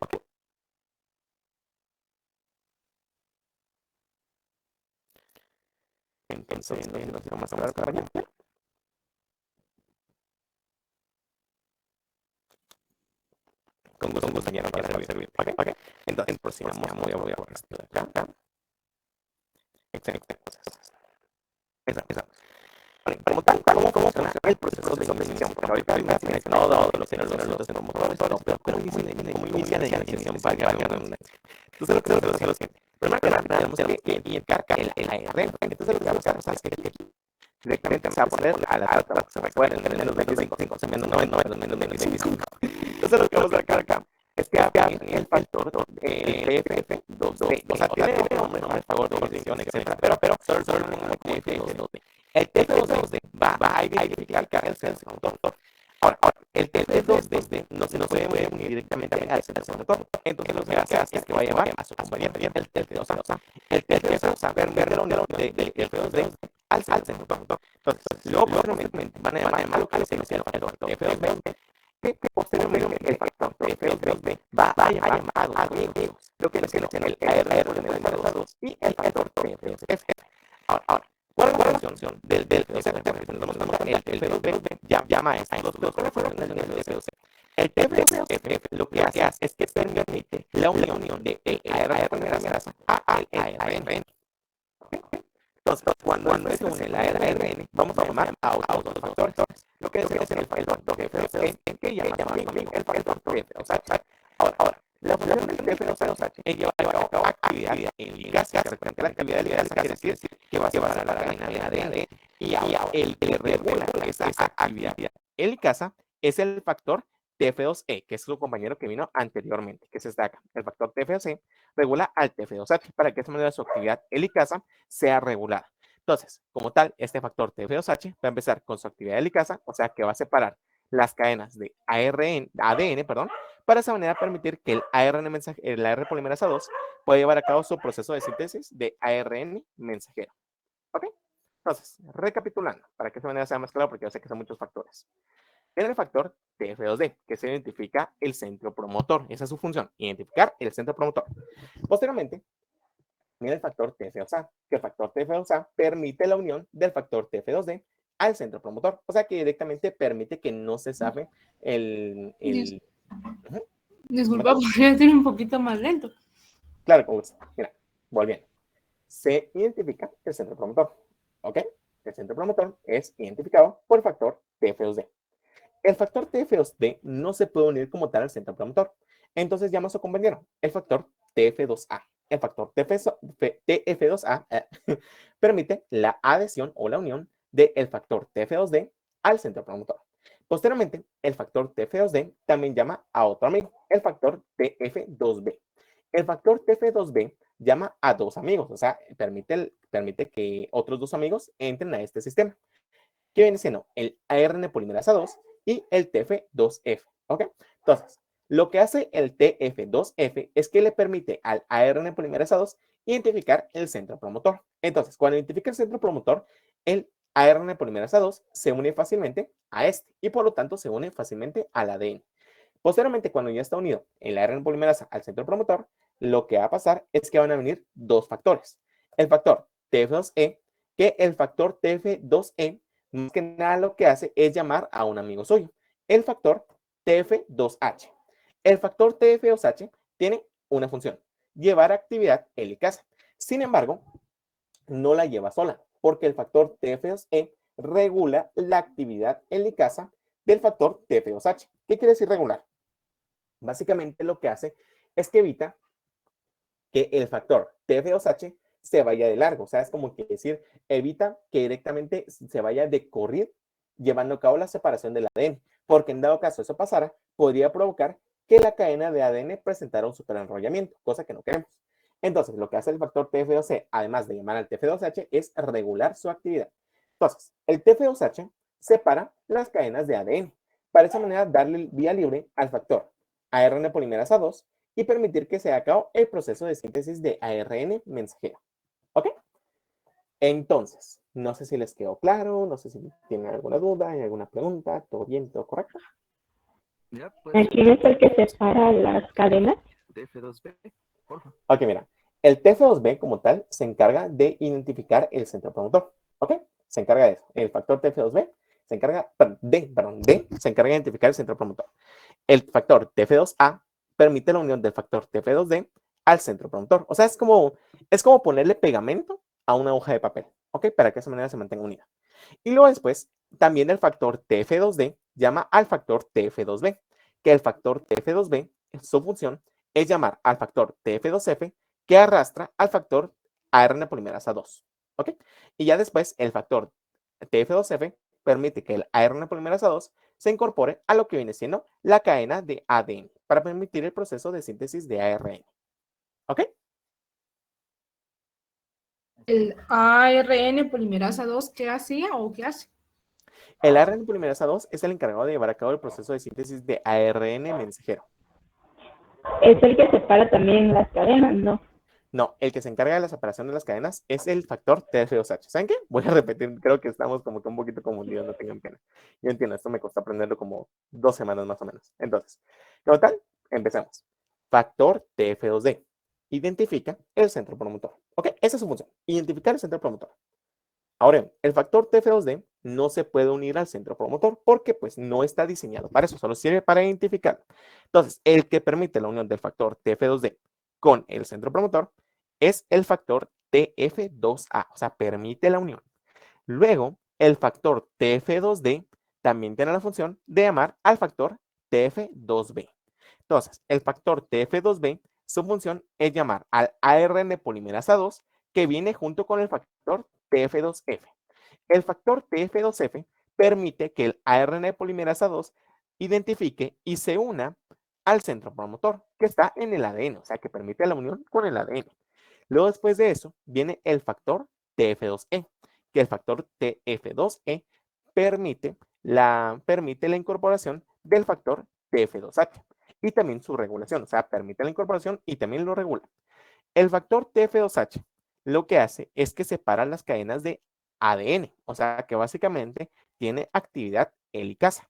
Entonces, vamos a hablar para allá. Con gusto, ya no para servir. ¿Ok? Entonces, prosigamos, voy a borrar esto de acá. Excelente. Esa. Como tal, ¿cómo funciona el proceso de iniciación? Porque ahorita me tiene todos los neuronos de motores, pero como inicia la iniciación, valga la redundancia. Entonces, lo que hacemos es lo siguiente. Primero que nada, tenemos que identificar el ARN. Entonces, lo que vamos a hacer es que aquí directamente vamos a poner a la tabla que se recuerden, en menos 25, menos 90, menos 25. Entonces, lo que vamos a sacar acá es que acá el factor TFF2D. O sea, tiene un nombre, ¿no? El factor de división, etcétera, pero solo el nombre TFF2D. El TF2D va a identificar que el sensor motor. Ahora, el TF2D no se puede unir directamente al sensor motor. Entonces, lo que hace es que va a llevar a su compañero, el TF2A. El TF2A permite la unión del TF2D al sensor motor. Entonces, luego, posteriormente, van a llamar lo que se inicia el factor TF2D, que posteriormente el factor TF2B va a llamar a dos amigos, lo que es el ARN polimerasa 2 y el factor TFF. Ahora, ¿cuál es la función del TFF2B? El TFF2B llama a estos dos funciones del TFF2B. El TFF lo que hace es que permite la unión del ARN polimerasa al ARN. Entonces, cuando no se une el ARN, vamos a llamar a otros dos factores. Lo que es el factor TFF, que llama también el factor TFH. Ahora, la función del TFH es llevar a cabo actividad en ligasa. Recuerden que la actividad de ligasa quiere decir que va a llevar a la cadena de ADN. Y el que regula esa actividad en ligasa es el factor TF2E, que es su compañero que vino anteriormente, que es este acá. El factor TF2E regula al TF2H para que de esa manera su actividad helicasa sea regulada. Entonces, como tal, este factor TF2H va a empezar con su actividad helicasa, o sea que va a separar las cadenas de ADN, para de esa manera permitir que el ARN polimerasa 2 pueda llevar a cabo su proceso de síntesis de ARN mensajero. ¿Ok? Entonces, recapitulando, para que de esa manera sea más claro, porque yo sé que son muchos factores. En el factor TF2D, que se identifica el centro promotor. Esa es su función, identificar el centro promotor. Posteriormente, viene el factor TF2A, que el factor TF2A permite la unión del factor TF2D al centro promotor. O sea que directamente permite que no se zafe el... Disculpa, podría ser un poquito más lento. Claro, como mira, volviendo. Se identifica el centro promotor. ¿Ok? El centro promotor es identificado por el factor TF2D. El factor TF2D no se puede unir como tal al centro promotor. Entonces llama a su compañero, el factor TF2A. El factor TF2A permite la adhesión o la unión del factor TF2D al centro promotor. Posteriormente, el factor TF2D también llama a otro amigo, el factor TF2B. El factor TF2B llama a dos amigos, o sea, permite que otros dos amigos entren a este sistema, que viene siendo el ARN polimerasa 2 y el TF2F. ¿Ok? Entonces, lo que hace el TF2F es que le permite al ARN polimerasa 2 identificar el centro promotor. Entonces, cuando identifica el centro promotor, el ARN polimerasa 2 se une fácilmente a este y por lo tanto se une fácilmente al ADN. Posteriormente, cuando ya está unido el ARN polimerasa al centro promotor, lo que va a pasar es que van a venir dos factores. El factor TF2E, que el factor TF2E más que nada lo que hace es llamar a un amigo suyo, el factor TF2H. El factor TF2H tiene una función, llevar actividad helicasa. Sin embargo, no la lleva sola, porque el factor TF2E regula la actividad helicasa del factor TF2H. ¿Qué quiere decir regular? Básicamente lo que hace es que evita que el factor TF2H se vaya de largo. O sea, es como que decir, evita que directamente se vaya de corrido llevando a cabo la separación del ADN. Porque en dado caso eso pasara, podría provocar que la cadena de ADN presentara un superenrollamiento, cosa que no queremos. Entonces, lo que hace el factor TF2C, además de llamar al TF2H, es regular su actividad. Entonces, el TF2H separa las cadenas de ADN. Para esa manera, darle vía libre al factor ARN polimerasa 2 y permitir que se haga a cabo el proceso de síntesis de ARN mensajero. ¿Ok? Entonces, no sé si les quedó claro, no sé si tienen alguna duda, hay alguna pregunta, ¿todo bien, todo correcto? Ya, pues, ¿Quién es el que separa las cadenas? TF2B, por favor. Ok, mira, el TF2B como tal se encarga de identificar el centro promotor. ¿Ok? Se encarga de eso. El factor TF2B se encarga se encarga de identificar el centro promotor. El factor TF2A permite la unión del factor TF2D al centro promotor. O sea, es como ponerle pegamento a una hoja de papel, ¿ok? Para que de esa manera se mantenga unida. Y luego después, también el factor TF2D llama al factor TF2B, que el factor TF2B, su función es llamar al factor TF2F que arrastra al factor ARN polimerasa 2, ¿ok? Y ya después, el factor TF2F permite que el ARN polimerasa 2 se incorpore a lo que viene siendo la cadena de ADN para permitir el proceso de síntesis de ARN. ¿Ok? El ARN polimerasa 2, ¿qué hacía o qué hace? El ARN polimerasa 2 es el encargado de llevar a cabo el proceso de síntesis de ARN mensajero. Es el que separa también las cadenas, ¿no? No, el que se encarga de la separación de las cadenas es el factor TF2H. ¿Saben qué? Voy a repetir, creo que estamos como que un poquito confundidos, no tengan pena. Yo entiendo, esto me costó aprenderlo como 2 semanas más o menos. Entonces, como tal, empecemos. Factor TF2D. Identifica el centro promotor. ¿Ok? Esa es su función. Identificar el centro promotor. Ahora bien, el factor TF2D no se puede unir al centro promotor porque pues no está diseñado para eso, solo sirve para identificarlo. Entonces, el que permite la unión del factor TF2D con el centro promotor es el factor TF2A, o sea, permite la unión. Luego, el factor TF2D también tiene la función de llamar al factor TF2B. Entonces, el factor TF2B, su función es llamar al ARN polimerasa 2 que viene junto con el factor TF2F. El factor TF2F permite que el ARN polimerasa 2 identifique y se una al centro promotor que está en el ADN, o sea, que permite la unión con el ADN. Luego, después de eso, viene el factor TF2E, que el factor TF2E permite la incorporación del factor TF2H y también su regulación, o sea, permite la incorporación y también lo regula. El factor TF2H lo que hace es que separa las cadenas de ADN, o sea, que básicamente tiene actividad helicasa.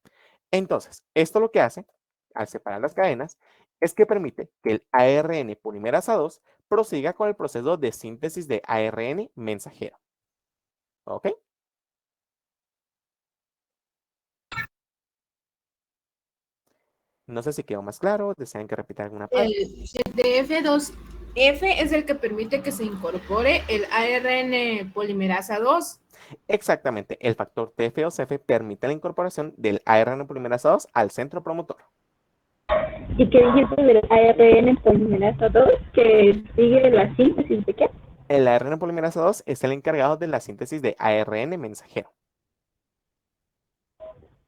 Entonces, esto lo que hace, al separar las cadenas, es que permite que el ARN polimerasa 2 prosiga con el proceso de síntesis de ARN mensajero. ¿Ok? No sé si quedó más claro, desean que repita alguna parte. El TF2F es el que permite que se incorpore el ARN polimerasa 2. Exactamente, el factor TF2F permite la incorporación del ARN polimerasa 2 al centro promotor. ¿Y qué dijiste del ARN polimerasa 2? Que sigue la síntesis de qué? El ARN polimerasa 2 es el encargado de la síntesis de ARN mensajero.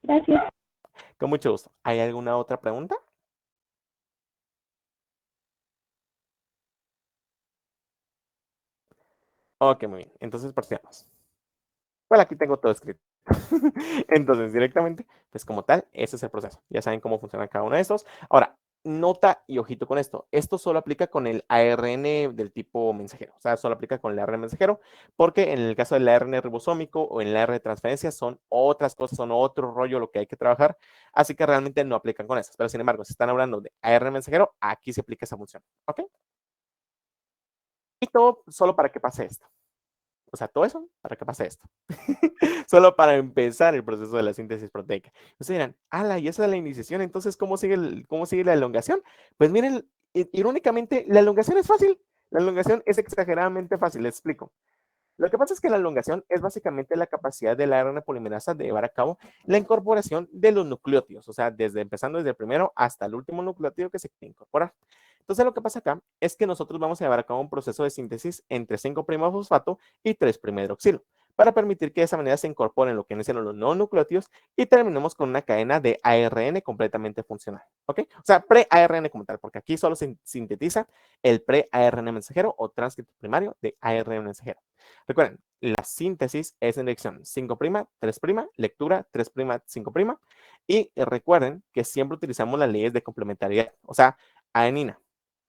Gracias. Con mucho gusto. ¿Hay alguna otra pregunta? Ok, muy bien. Entonces partimos. Bueno, aquí tengo todo escrito. Entonces, directamente, pues como tal, ese es el proceso. Ya saben cómo funciona cada uno de estos. Ahora, nota y ojito con esto. Esto solo aplica con el ARN del tipo mensajero. O sea, solo aplica con el ARN mensajero, porque en el caso del ARN ribosómico o en el ARN de transferencia son otras cosas, son otro rollo lo que hay que trabajar. Así que realmente no aplican con esas. Pero sin embargo, si están hablando de ARN mensajero, aquí se aplica esa función. ¿Ok? Y todo solo para que pase esto. O sea, todo eso para que pase esto. Solo para empezar el proceso de la síntesis proteica. Ustedes dirán, ala, y esa es la iniciación, entonces, cómo sigue la elongación? Pues miren, irónicamente, la elongación es fácil. La elongación es exageradamente fácil, les explico. Lo que pasa es que la elongación es básicamente la capacidad de la RNA polimerasa de llevar a cabo la incorporación de los nucleótidos, o sea, empezando desde el primero hasta el último nucleótido que se quiere incorporar. Entonces, lo que pasa acá es que nosotros vamos a llevar a cabo un proceso de síntesis entre 5'-fosfato y 3'-hidroxilo para permitir que de esa manera se incorporen lo que son los no nucleótidos y terminemos con una cadena de ARN completamente funcional. ¿Ok? O sea, pre-ARN como tal, porque aquí solo se sintetiza el pre-ARN mensajero o transcripto primario de ARN mensajero. Recuerden, la síntesis es en dirección 5', 3', lectura 3', 5', y recuerden que siempre utilizamos las leyes de complementariedad, o sea, adenina,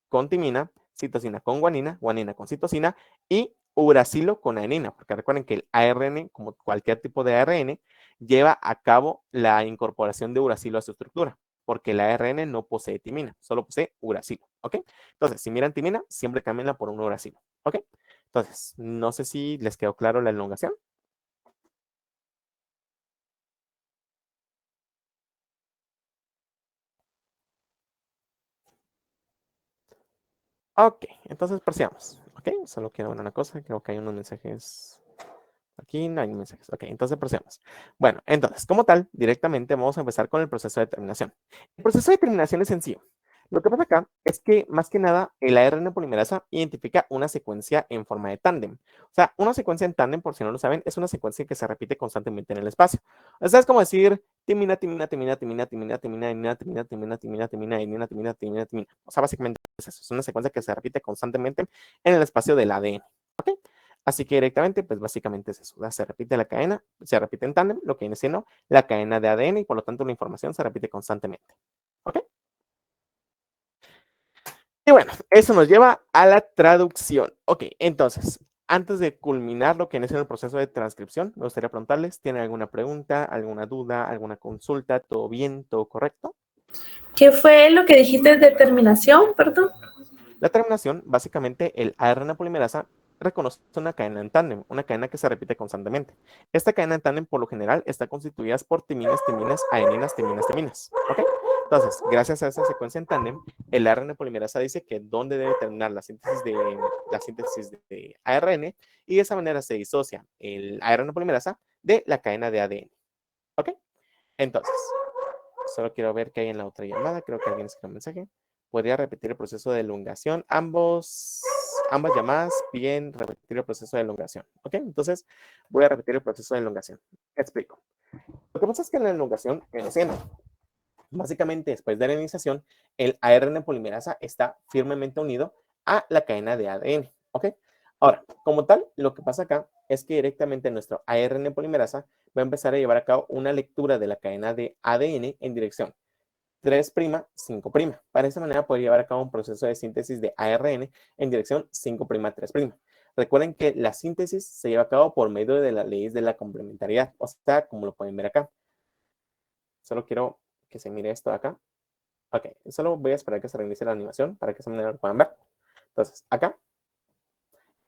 con timina, citosina con guanina, guanina con citosina y uracilo con adenina, porque recuerden que el ARN, como cualquier tipo de ARN, lleva a cabo la incorporación de uracilo a su estructura, porque el ARN no posee timina, solo posee uracilo, ¿ok? Entonces, si miran timina, siempre cámbienla por un uracilo, ¿ok? Entonces, no sé si les quedó claro la elongación. Ok, entonces prosigamos. Ok, solo quiero ver una cosa, creo que hay unos mensajes. Aquí no hay mensajes. Ok, entonces procedemos. Bueno, entonces, como tal, directamente vamos a empezar con el proceso de terminación. El proceso de terminación es sencillo. Lo que pasa acá es que, más que nada, el ARN polimerasa identifica una secuencia en forma de tándem. O sea, una secuencia en tándem, por si no lo saben, es una secuencia que se repite constantemente en el espacio. O sea, es como decir timina, timina, timina, timina, timina, timina, timina, timina, timina, timina, timina, timina, timina, timina, timina. O sea, básicamente es eso. Es una secuencia que se repite constantemente en el espacio del ADN. ¿Ok? Así que directamente, pues básicamente es eso. ¿Verdad? Se repite la cadena, se repite en tándem, lo que viene siendo la cadena de ADN y por lo tanto la información se repite constantemente. ¿Ok? Y bueno, eso nos lleva a la traducción. Ok, entonces, antes de culminar lo que viene siendo el proceso de transcripción, me gustaría preguntarles, ¿tienen alguna pregunta, alguna duda, alguna consulta? ¿Todo bien? ¿Todo correcto? ¿Qué fue lo que dijiste de terminación, perdón? La terminación, básicamente, el ARN polimerasa reconoce una cadena en tándem, una cadena que se repite constantemente. Esta cadena en tándem, por lo general, está constituida por timinas, timinas, adeninas, timinas, timinas. ¿Ok? Entonces, gracias a esa secuencia en tándem, el ARN polimerasa dice que dónde debe terminar la síntesis de ARN y de esa manera se disocia el ARN polimerasa de la cadena de ADN. ¿Ok? Entonces, solo quiero ver qué hay en la otra llamada. Creo que alguien escribió un mensaje. ¿Podría repetir el proceso de elongación? Ambas llamadas piden repetir el proceso de elongación. ¿Ok? Entonces, voy a repetir el proceso de elongación. Explico. Lo que pasa es que en la elongación, básicamente después de la iniciación, el ARN polimerasa está firmemente unido a la cadena de ADN. ¿Ok? Ahora, como tal, lo que pasa acá es que directamente nuestro ARN polimerasa va a empezar a llevar a cabo una lectura de la cadena de ADN en dirección 3', 5'. Para esa manera poder llevar a cabo un proceso de síntesis de ARN en dirección 5', 3'. Recuerden que la síntesis se lleva a cabo por medio de las leyes de la complementariedad, o sea, como lo pueden ver acá. Solo quiero que se mire esto de acá. Ok, solo voy a esperar que se reinicie la animación para que esa manera lo puedan ver. Entonces, acá,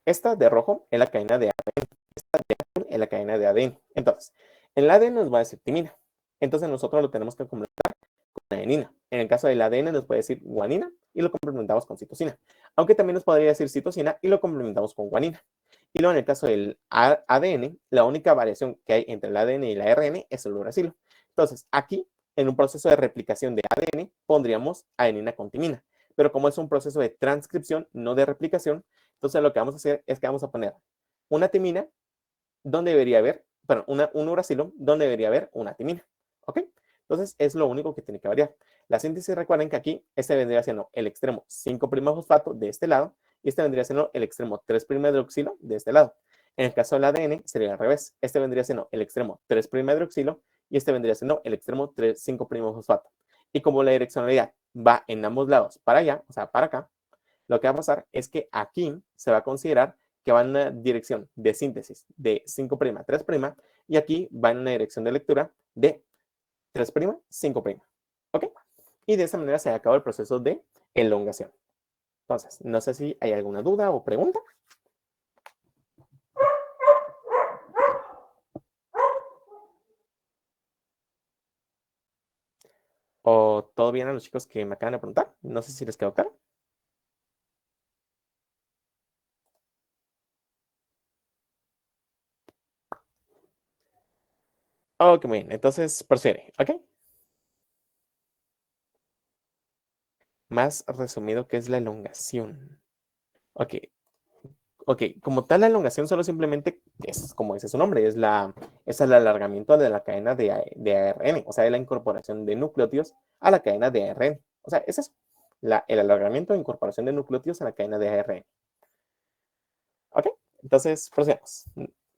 esta de rojo es la cadena de ADN, esta de azul es la cadena de ADN. Entonces, en el ADN nos va a decir timina. Entonces, nosotros lo tenemos que completar con adenina. En el caso del ADN nos puede decir guanina y lo complementamos con citosina. Aunque también nos podría decir citosina y lo complementamos con guanina. Y luego en el caso del ADN, la única variación que hay entre el ADN y el ARN es el uracilo. Entonces, aquí, en un proceso de replicación de ADN, pondríamos adenina con timina. Pero como es un proceso de transcripción, no de replicación, entonces lo que vamos a hacer es que vamos a poner una timina donde debería haber, perdón, un uracilo donde debería haber una timina. ¿Ok? Entonces, es lo único que tiene que variar. La síntesis, recuerden que aquí, este vendría siendo el extremo 5' fosfato de este lado y este vendría siendo el extremo 3' hidroxilo de este lado. En el caso del ADN, sería al revés. Este vendría siendo el extremo 3' hidroxilo y este vendría siendo el extremo 5' fosfato. Y como la direccionalidad va en ambos lados para allá, o sea, para acá, lo que va a pasar es que aquí se va a considerar que va en una dirección de síntesis de 5', 3', y aquí va en una dirección de lectura de 3', 5'. ¿Ok? Y de esa manera se acaba el proceso de elongación. Entonces, no sé si hay alguna duda o pregunta. ¿O todo bien a los chicos que me acaban de preguntar? No sé si les quedó claro. Ok, muy bien. Entonces, procede. ¿Ok? Más resumido, ¿qué es la elongación? Ok. Ok, como tal, la elongación solo simplemente es, como dice su nombre, es el alargamiento de la cadena de ARN, o sea, de la incorporación de nucleótidos a la cadena de ARN. O sea, es eso, el alargamiento de incorporación de nucleótidos a la cadena de ARN. Ok, entonces procedemos.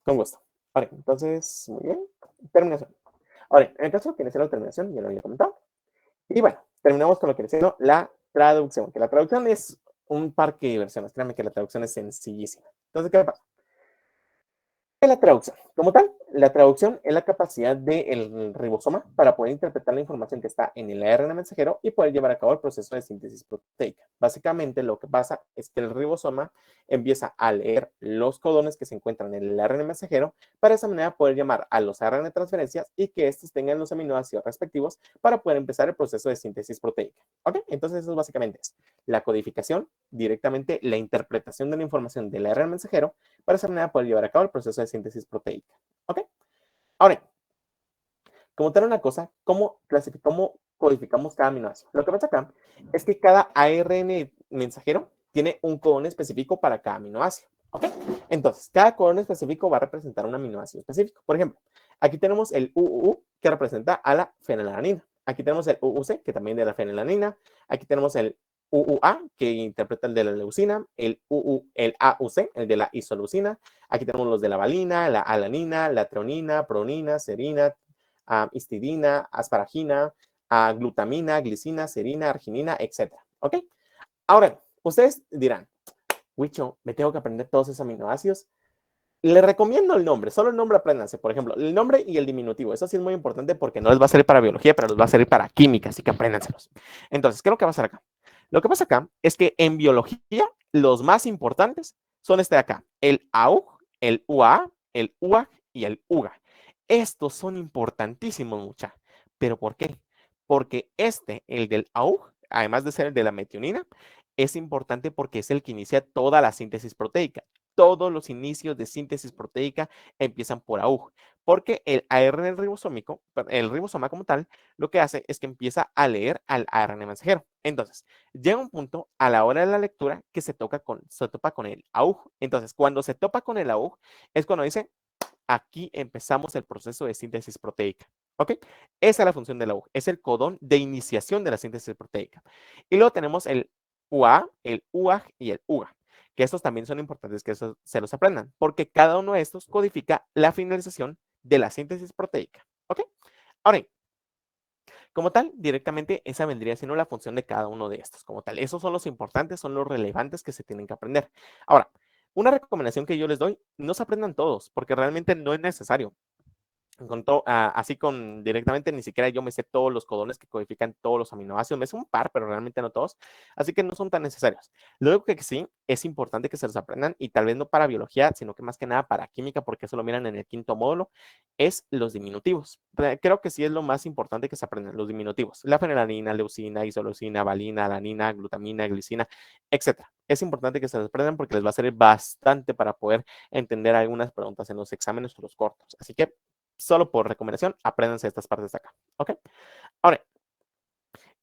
Con gusto. Ahora, entonces, muy bien. Terminación. Ahora, en el caso de que necesite la terminación, ya lo había comentado. Y bueno, terminamos con lo que necesito, la traducción. Que la traducción es un parque de diversiones. Créanme que la traducción es sencillísima. Entonces, ¿qué pasa? La traducción, como tal, la traducción es la capacidad del ribosoma para poder interpretar la información que está en el ARN mensajero y poder llevar a cabo el proceso de síntesis proteica. Básicamente, lo que pasa es que el ribosoma empieza a leer los codones que se encuentran en el ARN mensajero para de esa manera poder llamar a los ARN transferencias y que estos tengan los aminoácidos respectivos para poder empezar el proceso de síntesis proteica. ¿Ok? Entonces, eso básicamente es la codificación, directamente la interpretación de la información del ARN mensajero para de esa manera poder llevar a cabo el proceso de síntesis proteica. ¿Ok? Ahora, como tal una cosa, ¿cómo codificamos cada aminoácido? Lo que pasa acá es que cada ARN mensajero tiene un codón específico para cada aminoácido. ¿Ok? Entonces, cada codón específico va a representar un aminoácido específico. Por ejemplo, aquí tenemos el UUU que representa a la fenilalanina. Aquí tenemos el UUC que también de la fenilalanina. Aquí tenemos el UUA que interpreta el de la leucina, el AUC, el de la isoleucina. Aquí tenemos los de la valina, la alanina, la treonina, pronina, serina, histidina, asparagina, glutamina, glicina, serina, arginina, etc. ¿Ok? Ahora, ustedes dirán, Wicho, me tengo que aprender todos esos aminoácidos. Les recomiendo el nombre, solo el nombre apréndanse. Por ejemplo, el nombre y el diminutivo. Eso sí es muy importante porque no les va a servir para biología, pero les va a servir para química, así que apréndanselos. Entonces, ¿qué es lo que va a pasar acá? Lo que pasa acá es que en biología los más importantes son este de acá, el AUG, el UA, el UAG y el UGA. Estos son importantísimos, muchachos. ¿Pero por qué? Porque el del AUG, además de ser el de la metionina, es importante porque es el que inicia toda la síntesis proteica. Todos los inicios de síntesis proteica empiezan por AUG, porque el ARN ribosómico, el ribosoma como tal, lo que hace es que empieza a leer al ARN mensajero. Entonces, llega un punto a la hora de la lectura que se topa con el AUG. Entonces, cuando se topa con el AUG, es cuando dice, aquí empezamos el proceso de síntesis proteica. ¿Ok? Esa es la función del AUG. Es el codón de iniciación de la síntesis proteica. Y luego tenemos el UA, el UAG y el UGA, que estos también son importantes que se los aprendan, porque cada uno de estos codifica la finalización de la síntesis proteica. ¿Ok? Ahora, como tal, directamente esa vendría siendo la función de cada uno de estos. Como tal, esos son los importantes, son los relevantes que se tienen que aprender. Ahora, una recomendación que yo les doy, no se aprendan todos, porque realmente no es necesario. Así con directamente, ni siquiera yo me sé todos los codones que codifican todos los aminoácidos, me sé un par, pero realmente no todos, así que no son tan necesarios. Lo único que sí es importante que se los aprendan, y tal vez no para biología, sino que más que nada para química, porque eso lo miran en el quinto módulo, es los diminutivos. Creo que sí es lo más importante que se aprendan, los diminutivos. La fenilalanina, leucina, isoleucina, valina, alanina, glutamina, glicina, etc. Es importante que se los aprendan porque les va a servir bastante para poder entender algunas preguntas en los exámenes o los cortos. Así que solo por recomendación, apréndanse estas partes de acá. ¿Ok? Ahora,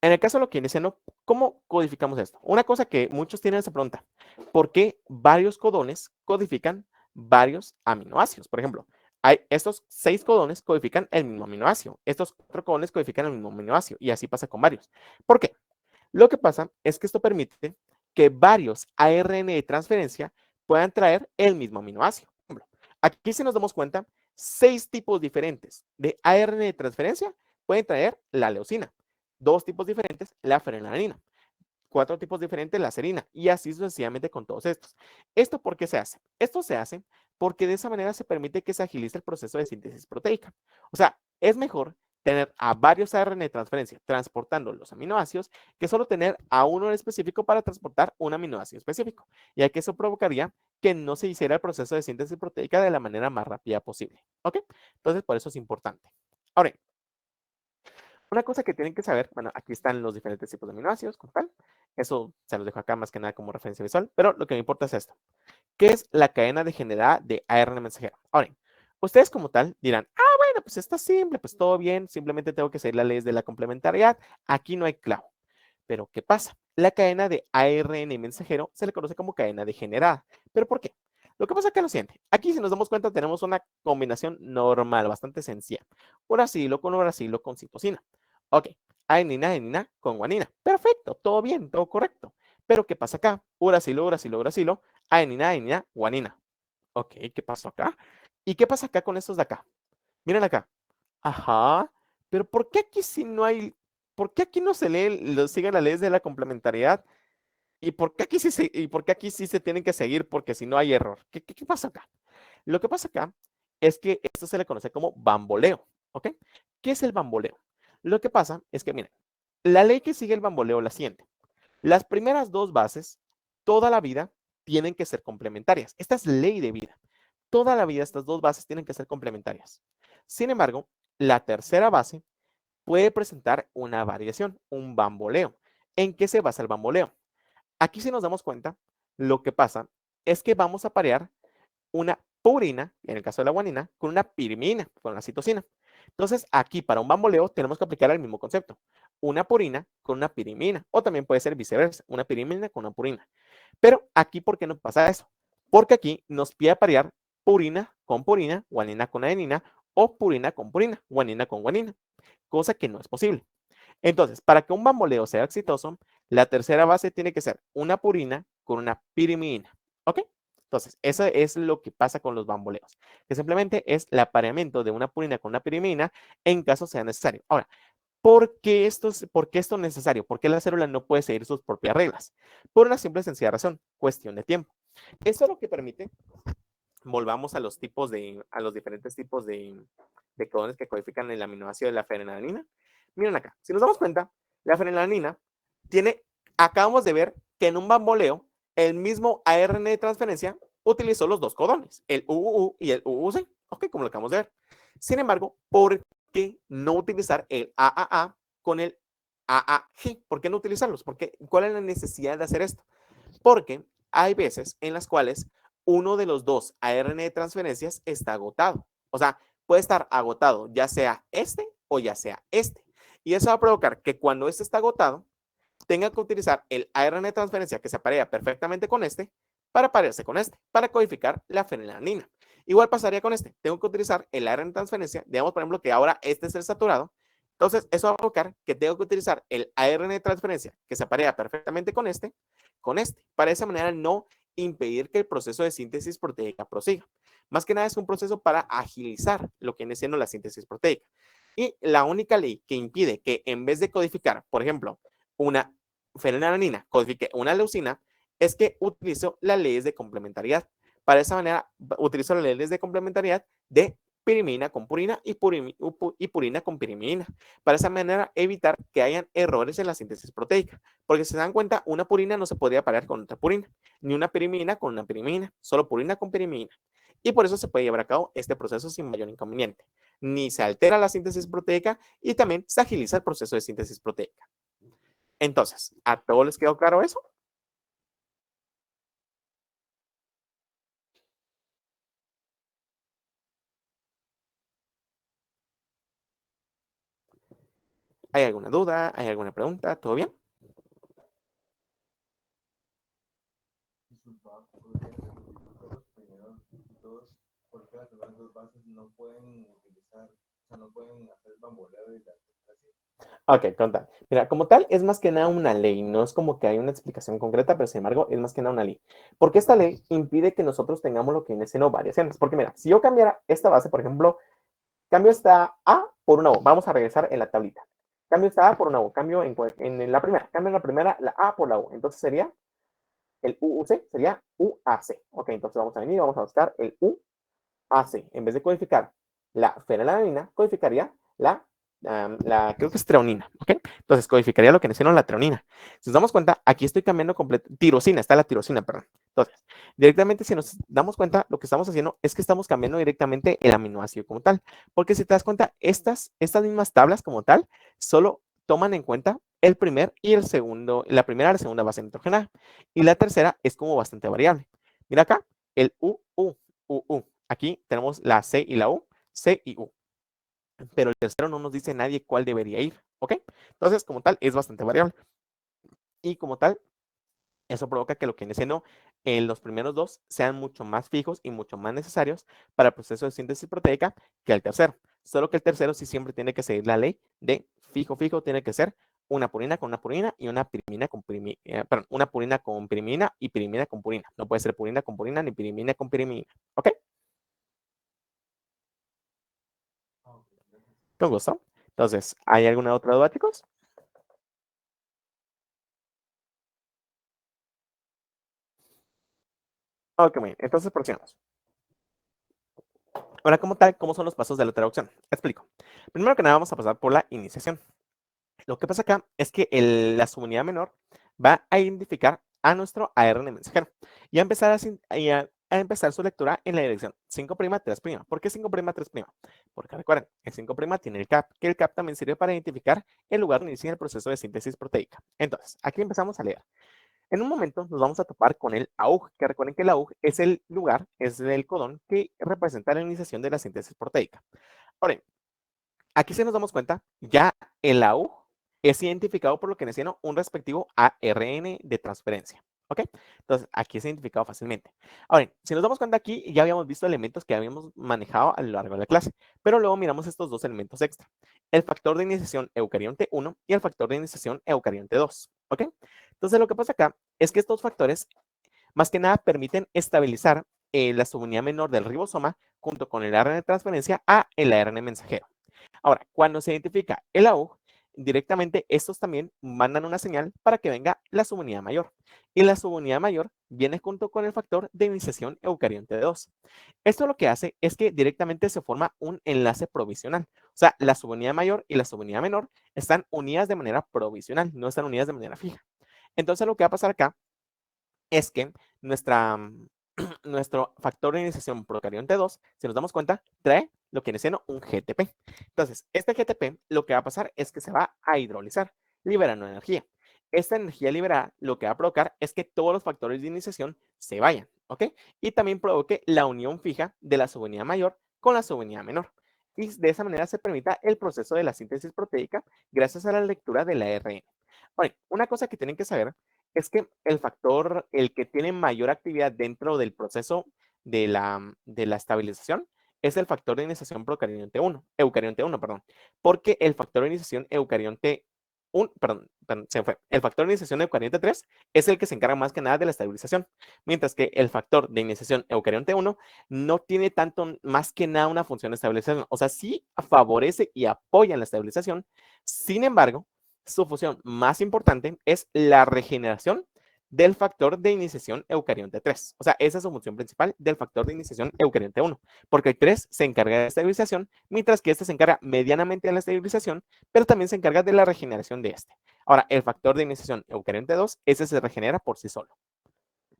en el caso de lo que viene siendo, ¿cómo codificamos esto? Una cosa que muchos tienen esa pregunta, ¿por qué varios codones codifican varios aminoácidos? Por ejemplo, estos 6 codones codifican el mismo aminoácido, estos 4 codones codifican el mismo aminoácido, y así pasa con varios. ¿Por qué? Lo que pasa es que esto permite que varios ARN de transferencia puedan traer el mismo aminoácido. Por ejemplo, aquí si nos damos cuenta, 6 tipos diferentes de ARN de transferencia pueden traer la leucina, 2 tipos diferentes la fenilalanina, 4 tipos diferentes la serina, y así sucesivamente con todos estos. ¿Esto por qué se hace? Esto se hace porque de esa manera se permite que se agilice el proceso de síntesis proteica. O sea, es mejor tener a varios ARN de transferencia transportando los aminoácidos que solo tener a uno en específico para transportar un aminoácido específico, ya que eso provocaría que no se hiciera el proceso de síntesis proteica de la manera más rápida posible. ¿Ok? Entonces, por eso es importante. Ahora, una cosa que tienen que saber, bueno, aquí están los diferentes tipos de aminoácidos, como tal. Eso se los dejo acá más que nada como referencia visual, pero lo que me importa es esto. ¿Qué es la cadena de generada de ARN mensajero? Ahora, ustedes como tal dirán, bueno, pues está simple, pues todo bien, simplemente tengo que seguir las leyes de la complementariedad, aquí no hay clavo. Pero, ¿qué pasa? La cadena de ARN mensajero se le conoce como cadena degenerada. ¿Pero por qué? Lo que pasa acá es lo siguiente. Aquí, si nos damos cuenta, tenemos una combinación normal, bastante sencilla. Uracilo con uracilo con citosina. Ok, adenina, adenina con guanina. Perfecto, todo bien, todo correcto. Pero, ¿qué pasa acá? Uracilo, uracilo, uracilo, adenina, adenina, guanina. Ok, ¿qué pasó acá? ¿Y qué pasa acá con estos de acá? Miren acá. Ajá, pero ¿por qué aquí sí no hay, por qué aquí no se lee, siguen las leyes de la complementariedad? ¿Y por qué aquí sí se tienen que seguir? Porque si no hay error. ¿Qué pasa acá? Lo que pasa acá es que esto se le conoce como bamboleo, ¿ok? ¿Qué es el bamboleo? Lo que pasa es que, miren, la ley que sigue el bamboleo es la siguiente. Las primeras dos bases, toda la vida, tienen que ser complementarias. Esta es ley de vida. Toda la vida estas dos bases tienen que ser complementarias. Sin embargo, la tercera base puede presentar una variación, un bamboleo. ¿En qué se basa el bamboleo? Aquí si nos damos cuenta, lo que pasa es que vamos a parear una purina, en el caso de la guanina, con una pirimina, con la citosina. Entonces, aquí para un bamboleo tenemos que aplicar el mismo concepto. Una purina con una pirimina, o también puede ser viceversa, una pirimina con una purina. Pero aquí, ¿por qué no pasa eso? Porque aquí nos pide parear purina con purina, guanina con adenina, o purina con purina, guanina con guanina, cosa que no es posible. Entonces, para que un bamboleo sea exitoso, la tercera base tiene que ser una purina con una pirimina. ¿Ok? Entonces, eso es lo que pasa con los bamboleos, que simplemente es el apareamiento de una purina con una pirimina en caso sea necesario. Ahora, ¿por qué esto es necesario? ¿Por qué la célula no puede seguir sus propias reglas? Por una simple y sencilla razón, cuestión de tiempo. Eso es lo que permite, volvamos a los diferentes tipos de codones que codifican el aminoácido de la ferenalanina. Miren acá, si nos damos cuenta, la ferenalanina acabamos de ver que en un bamboleo, el mismo ARN de transferencia utilizó los dos codones, el UUU y el UUC, ok, como lo acabamos de ver. Sin embargo, ¿por qué no utilizar el AAA con el AAG? ¿Por qué no utilizarlos? ¿Cuál es la necesidad de hacer esto? Porque hay veces en las cuales uno de los dos ARN de transferencias está agotado. O sea, puede estar agotado ya sea este o ya sea este. Y eso va a provocar que cuando este está agotado, tenga que utilizar el ARN de transferencia que se aparea perfectamente con este para parearse con este, para codificar la fenilalanina. Igual pasaría con este. Tengo que utilizar el ARN de transferencia. Digamos, por ejemplo, que ahora este es el saturado. Entonces, eso va a provocar que tengo que utilizar el ARN de transferencia que se aparea perfectamente con este, para de esa manera no impedir que el proceso de síntesis proteica prosiga. Más que nada es un proceso para agilizar lo que viene siendo la síntesis proteica. Y la única ley que impide que en vez de codificar, por ejemplo, una fenilalanina codifique una leucina, es que utilizo las leyes de complementariedad. Para esa manera, utilizo las leyes de complementariedad de pirimina con purina y purina con pirimina. Para esa manera, evitar que hayan errores en la síntesis proteica. Porque si se dan cuenta, una purina no se podría parear con otra purina, ni una pirimina con una pirimina, solo purina con pirimina. Y por eso se puede llevar a cabo este proceso sin mayor inconveniente. Ni se altera la síntesis proteica y también se agiliza el proceso de síntesis proteica. Entonces, ¿a todos les quedó claro eso? ¿Hay alguna duda? ¿Hay alguna pregunta? ¿Todo bien? Porque las primeras dos bases no pueden utilizar, o sea, no pueden hacer bamboleo y la Ok, conta. Mira, como tal, es más que nada una ley, no es como que hay una explicación concreta, pero sin embargo, es más que nada una ley. Porque esta ley impide que nosotros tengamos lo que viene siendo variaciones. Porque mira, si yo cambiara esta base, por ejemplo, cambio esta A por una O, vamos a regresar en la tablita. Cambio esta A por una O, cambio en la primera, cambio en la primera la A por la O. Entonces sería el UUC, sería UAC. Ok, entonces vamos a venir, vamos a buscar el UAC. En vez de codificar la fenilalanina, codificaría creo que es treonina, ¿ok? Entonces codificaría lo que mencionó la treonina. Si nos damos cuenta, aquí estoy cambiando tirosina, está la tirosina, perdón. Entonces, directamente si nos damos cuenta, lo que estamos haciendo es que estamos cambiando directamente el aminoácido como tal. Porque si te das cuenta, estas mismas tablas como tal, solo toman en cuenta el primer y el segundo, la primera y la segunda base nitrogenada. Y la tercera es como bastante variable. Mira acá, el U. Aquí tenemos la C y la U, C y U. Pero el tercero no nos dice nadie cuál debería ir, ¿ok? Entonces, como tal, es bastante variable. Y como tal, eso provoca que lo que viene siendo los primeros dos sean mucho más fijos y mucho más necesarios para el proceso de síntesis proteica que el tercero. Solo que el tercero sí siempre tiene que seguir la ley de fijo, tiene que ser una purina con una purina y una pirimina con pirimina, perdón, una purina con pirimina y pirimina con purina. No puede ser purina con purina ni pirimina con pirimina, ¿ok? Con gusto. Entonces, ¿hay alguna otra duda, chicos? Ok, muy bien. Entonces, prosigamos. Ahora, como tal, ¿cómo son los pasos de la traducción? Explico. Primero que nada, vamos a pasar por la iniciación. Lo que pasa acá es que la subunidad menor va a identificar a nuestro ARN mensajero y a empezar, a empezar su lectura en la dirección 5', 3'. ¿Por qué 5', 3'? Porque recuerden, el 5' tiene el CAP, que el CAP también sirve para identificar el lugar donde inicia el proceso de síntesis proteica. Entonces, aquí empezamos a leer. En un momento nos vamos a topar con el AUG, que recuerden que el AUG es el lugar, es el codón que representa la iniciación de la síntesis proteica. Ahora, aquí se nos damos cuenta, ya el AUG es identificado por lo que menciono un respectivo ARN de transferencia. ¿Ok? Entonces, aquí es identificado fácilmente. Ahora, si nos damos cuenta aquí, ya habíamos visto elementos que habíamos manejado a lo largo de la clase, pero luego miramos estos dos elementos extra. El factor de iniciación eucarionte 1 y el factor de iniciación eucarionte 2. ¿Ok? Entonces, lo que pasa acá es que estos factores, más que nada, permiten estabilizar la subunidad menor del ribosoma junto con el ARN de transferencia a el ARN mensajero. Ahora, cuando se identifica el AUG, directamente estos también mandan una señal para que venga la subunidad mayor. Y la subunidad mayor viene junto con el factor de iniciación eucarionte 2. Esto lo que hace es que directamente se forma un enlace provisional. O sea, la subunidad mayor y la subunidad menor están unidas de manera provisional, no están unidas de manera fija. Entonces, lo que va a pasar acá es que nuestro factor de iniciación procarionte 2, si nos damos cuenta, trae lo que viene siendo un GTP. Entonces, este GTP lo que va a pasar es que se va a hidrolizar, liberando energía. Esta energía liberada lo que va a provocar es que todos los factores de iniciación se vayan, ¿ok? Y también provoque la unión fija de la subunidad mayor con la subunidad menor. Y de esa manera se permita el proceso de la síntesis proteica gracias a la lectura de la ARN. Bueno, una cosa que tienen que saber es que el factor, el que tiene mayor actividad dentro del proceso de la estabilización, es el factor de iniciación eucarionte 1, perdón, porque el factor de iniciación eucarionte 1, perdón, se me fue. El factor de iniciación eucarionte 3 es el que se encarga más que nada de la estabilización, mientras que el factor de iniciación eucarionte 1 no tiene tanto más que nada una función de estabilización, o sea, sí favorece y apoya en la estabilización, sin embargo, su función más importante es la regeneración del factor de iniciación eucarionte 3. O sea, esa es su función principal del factor de iniciación eucarionte 1, porque el 3 se encarga de la estabilización, mientras que este se encarga medianamente de la estabilización, pero también se encarga de la regeneración de este. Ahora, el factor de iniciación eucarionte 2, ese se regenera por sí solo,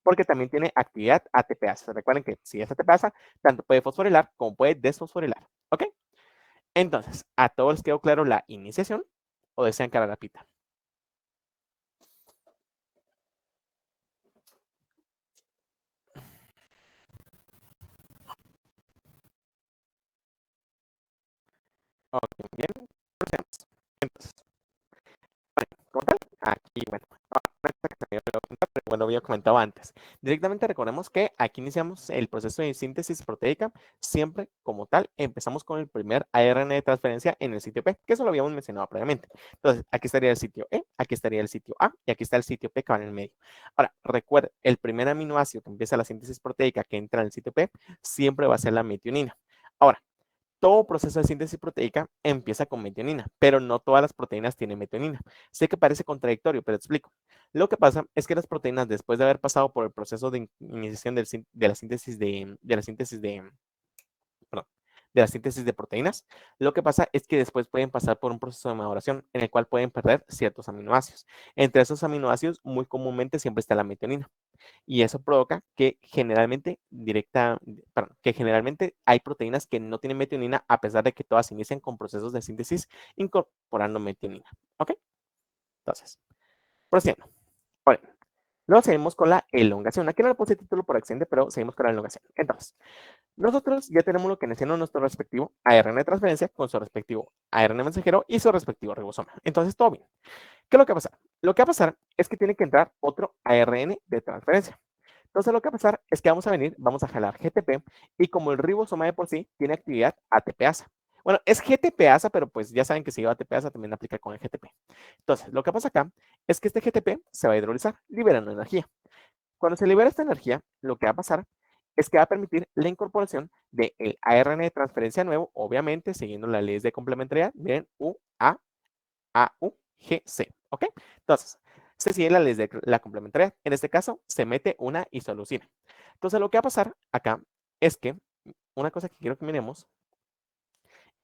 porque también tiene actividad ATPasa. Recuerden que si es ATPasa, tanto puede fosforilar como puede desfosforilar. ¿Ok? Entonces, ¿a todos les quedó claro la iniciación o desean que la repita? Ok, bien, procedemos. Entonces, como tal, aquí, bueno, una cosa que también voy a comentar, pero bueno, había comentado antes. Directamente recordemos que aquí iniciamos el proceso de síntesis proteica, siempre como tal, empezamos con el primer ARN de transferencia en el sitio P, que eso lo habíamos mencionado previamente. Entonces, aquí estaría el sitio E, aquí estaría el sitio A, y aquí está el sitio P que va en el medio. Ahora, recuerda, el primer aminoácido que empieza la síntesis proteica que entra en el sitio P, siempre va a ser la metionina. Ahora, todo proceso de síntesis proteica empieza con metionina, pero no todas las proteínas tienen metionina. Sé que parece contradictorio, pero explico. Lo que pasa es que las proteínas, después de haber pasado por el proceso de iniciación de la síntesis perdón, de la síntesis de proteínas, lo que pasa es que después pueden pasar por un proceso de maduración en el cual pueden perder ciertos aminoácidos. Entre esos aminoácidos, muy comúnmente siempre está la metionina. Y eso provoca que que generalmente hay proteínas que no tienen metionina a pesar de que todas inician con procesos de síntesis incorporando metionina. ¿Ok? Entonces, procediendo. Bueno, luego seguimos con la elongación. Aquí no le puse título por accidente, pero seguimos con la elongación. Entonces, nosotros ya tenemos lo que menciona nuestro respectivo ARN de transferencia con su respectivo ARN mensajero y su respectivo ribosoma. Entonces, todo bien. ¿Qué es lo que va a pasar? Lo que va a pasar es que tiene que entrar otro ARN de transferencia. Entonces, lo que va a pasar es que vamos a jalar GTP y como el ribosoma de por sí tiene actividad ATPasa. Bueno, es GTPasa, pero pues ya saben que si lleva ATPasa también aplica con el GTP. Entonces, lo que pasa acá es que este GTP se va a hidrolizar, liberando energía. Cuando se libera esta energía, lo que va a pasar es que va a permitir la incorporación del ARN de transferencia nuevo, obviamente siguiendo las leyes de complementariedad. Miren, U, A, U, G, C. ¿Ok? Entonces, se sigue la ley de la complementariedad. En este caso, se mete una isoleucina. Entonces, lo que va a pasar acá es que una cosa que quiero que miremos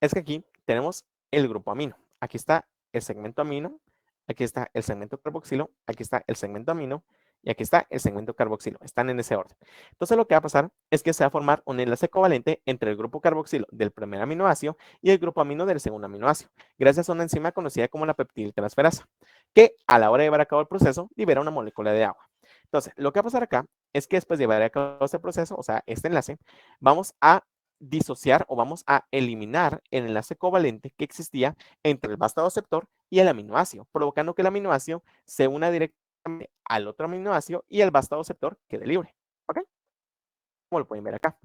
es que aquí tenemos el grupo amino. Aquí está el segmento amino, aquí está el segmento carboxilo, aquí está el segmento amino y aquí está el segmento carboxilo. Están en ese orden. Entonces lo que va a pasar es que se va a formar un enlace covalente entre el grupo carboxilo del primer aminoácido y el grupo amino del segundo aminoácido, gracias a una enzima conocida como la peptidiltransferasa, que a la hora de llevar a cabo el proceso libera una molécula de agua. Entonces, lo que va a pasar acá es que después de llevar a cabo este proceso, o sea, este enlace, vamos a disociar o vamos a eliminar el enlace covalente que existía entre el vastadoceptor y el aminoácido, provocando que el aminoácido se una directamente al otro aminoácido y el vastadoceptor quede libre. ¿Ok? Como lo pueden ver acá.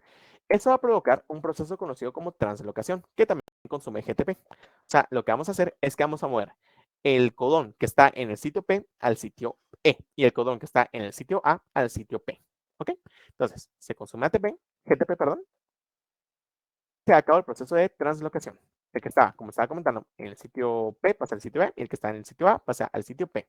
Eso va a provocar un proceso conocido como translocación, que también consume GTP. O sea, lo que vamos a hacer es que vamos a mover el codón que está en el sitio P al sitio E y el codón que está en el sitio A al sitio P. ¿Ok? Entonces, se consume ATP, GTP, perdón, se acaba el proceso de translocación. El que está, como estaba comentando, en el sitio P pasa al sitio B y el que está en el sitio A pasa al sitio P.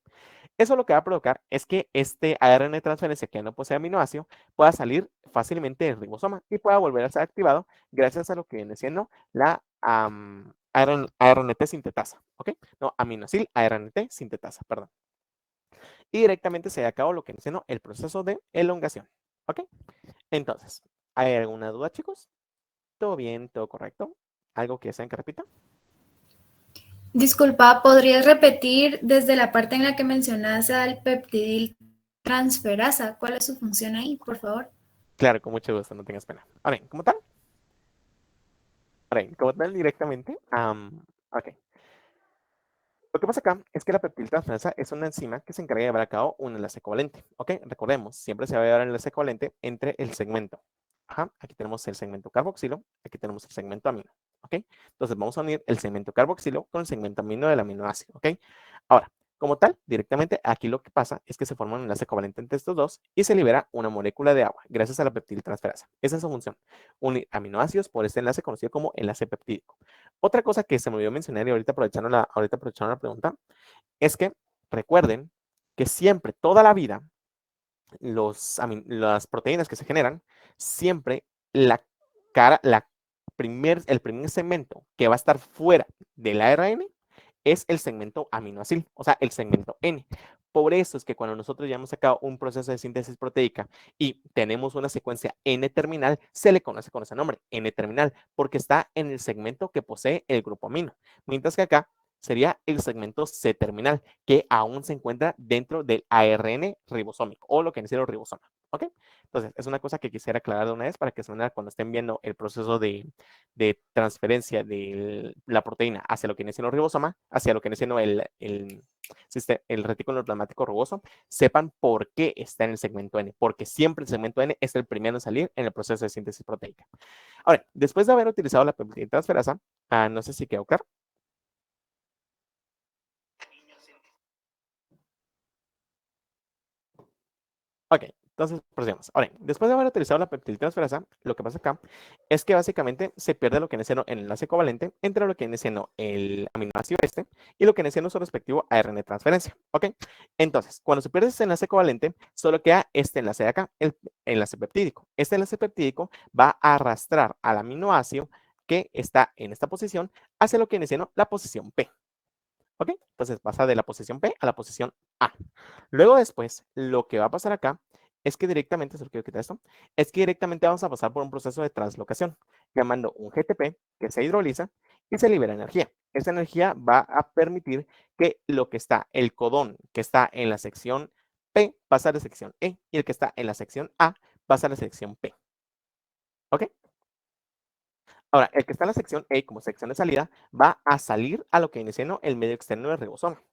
Eso lo que va a provocar es que este ARN de transferencia que no posee aminoácido pueda salir fácilmente del ribosoma y pueda volver a ser activado gracias a lo que viene siendo la ARNT sintetasa. ¿Ok? No, aminosil ARNT sintetasa, perdón. Y directamente se acabó lo que viene siendo el proceso de elongación. ¿Ok? Entonces, ¿hay alguna duda, chicos? ¿Todo bien? ¿Todo correcto? ¿Algo que deseen que repita? Disculpa, ¿podrías repetir desde la parte en la que mencionas al peptidil transferasa? ¿Cuál es su función ahí, por favor? Claro, con mucho gusto, no tengas pena. Ahora bien, como tal directamente, ok. Lo que pasa acá es que la peptidiltransferasa es una enzima que se encarga de llevar a cabo un enlace covalente, ¿ok? Recordemos, siempre se va a llevar el enlace covalente entre el segmento. Ajá, aquí tenemos el segmento carboxilo, aquí tenemos el segmento amino, ¿ok? Entonces vamos a unir el segmento carboxilo con el segmento amino del aminoácido, ¿ok? Ahora, como tal, directamente aquí lo que pasa es que se forma un enlace covalente entre estos dos y se libera una molécula de agua gracias a la peptidiltransferasa. Esa es su función, unir aminoácidos por este enlace conocido como enlace peptídico. Otra cosa que se me olvidó mencionar y ahorita aprovechando la pregunta, es que recuerden que siempre, toda la vida, las proteínas que se generan, siempre la el primer segmento que va a estar fuera del ARN es el segmento aminoácido, o sea, el segmento N. Por eso es que cuando nosotros ya hemos sacado un proceso de síntesis proteica y tenemos una secuencia N terminal, se le conoce con ese nombre, N terminal, porque está en el segmento que posee el grupo amino. Mientras que acá sería el segmento C terminal, que aún se encuentra dentro del ARN ribosómico o lo que es el ribosoma. ¿Ok? Entonces, es una cosa que quisiera aclarar de una vez para que cuando estén viendo el proceso de transferencia de la proteína hacia lo que viene siendo el ribosoma, hacia lo que viene siendo el retículo plasmático rugoso, sepan por qué está en el segmento N, porque siempre el segmento N es el primero en salir en el proceso de síntesis proteica. Ahora, después de haber utilizado la peptidiltransferasa, no sé si quedó claro. Ok, entonces procedemos. Ahora, después de haber utilizado la peptidiltransferasa, lo que pasa acá es que básicamente se pierde lo que viene siendo el enlace covalente entre lo que viene siendo el aminoácido este y lo que viene siendo su respectivo ARN transferencia. Ok, entonces, cuando se pierde ese enlace covalente, solo queda este enlace de acá, el enlace peptídico. Este enlace peptídico va a arrastrar al aminoácido que está en esta posición hacia lo que viene siendo la posición P. ¿Ok? Entonces pasa de la posición P a la posición A. Luego después, lo que va a pasar acá es que directamente, solo quiero quitar esto, es que directamente vamos a pasar por un proceso de translocación, llamando un GTP que se hidroliza y se libera energía. Esa energía va a permitir que lo que está, el codón que está en la sección P pasa a la sección E y el que está en la sección A pasa a la sección P. ¿Ok? Ahora, el que está en la sección E como sección de salida va a salir a lo que viene siendo el medio externo del ribosoma.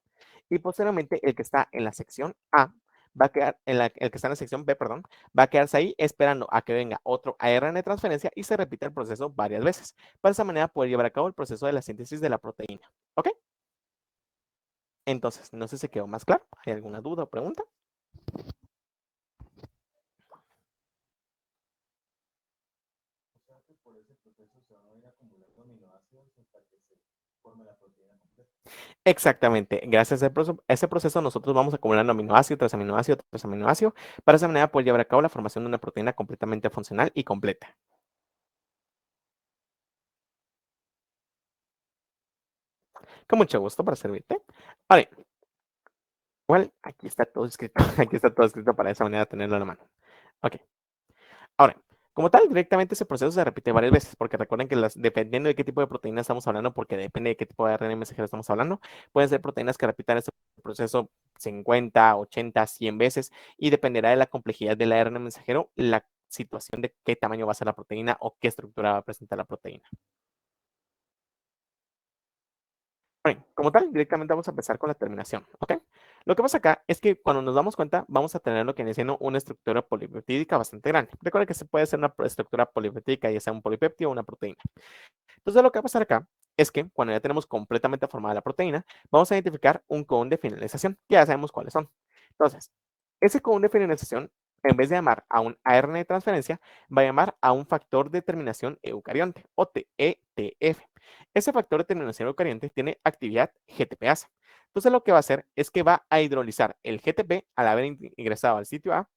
Y posteriormente el que está en la sección A va a quedar, el que está en la sección B, perdón, va a quedarse ahí esperando a que venga otro ARN de transferencia y se repita el proceso varias veces. Para esa manera poder llevar a cabo el proceso de la síntesis de la proteína. ¿Ok? Entonces, no sé si quedó más claro. ¿Hay alguna duda o pregunta? O sea que por ese proceso se van a ir acumulando aminoácidos hasta que se forme la proteína completa. Exactamente. Gracias a ese proceso nosotros vamos acumulando aminoácido tras aminoácido tras aminoácido para de esa manera poder llevar a cabo la formación de una proteína completamente funcional y completa. Con mucho gusto para servirte. Vale. Igual, aquí está todo escrito. Aquí está todo escrito para de esa manera tenerlo a la mano. Ok. Ahora, como tal, directamente ese proceso se repite varias veces, porque recuerden que dependiendo de qué tipo de proteína estamos hablando, porque depende de qué tipo de ARN mensajero estamos hablando, pueden ser proteínas que repitan este proceso 50, 80, 100 veces, y dependerá de la complejidad del ARN mensajero, la situación de qué tamaño va a ser la proteína o qué estructura va a presentar la proteína. Bien, como tal, directamente vamos a empezar con la terminación, ¿ok? Lo que pasa acá es que cuando nos damos cuenta, vamos a tener lo que viene siendo una estructura polipeptídica bastante grande. Recuerda que se puede hacer una estructura polipeptídica, ya sea un polipéptido o una proteína. Entonces, lo que va a pasar acá es que cuando ya tenemos completamente formada la proteína, vamos a identificar un codón de finalización, que ya sabemos cuáles son. Entonces, ese codón de finalización, en vez de llamar a un ARN de transferencia, va a llamar a un factor de terminación eucarionte o ETF. Ese factor de terminación eucarionte tiene actividad GTPase. Entonces, lo que va a hacer es que va a hidrolizar el GTP al haber ingresado al sitio A,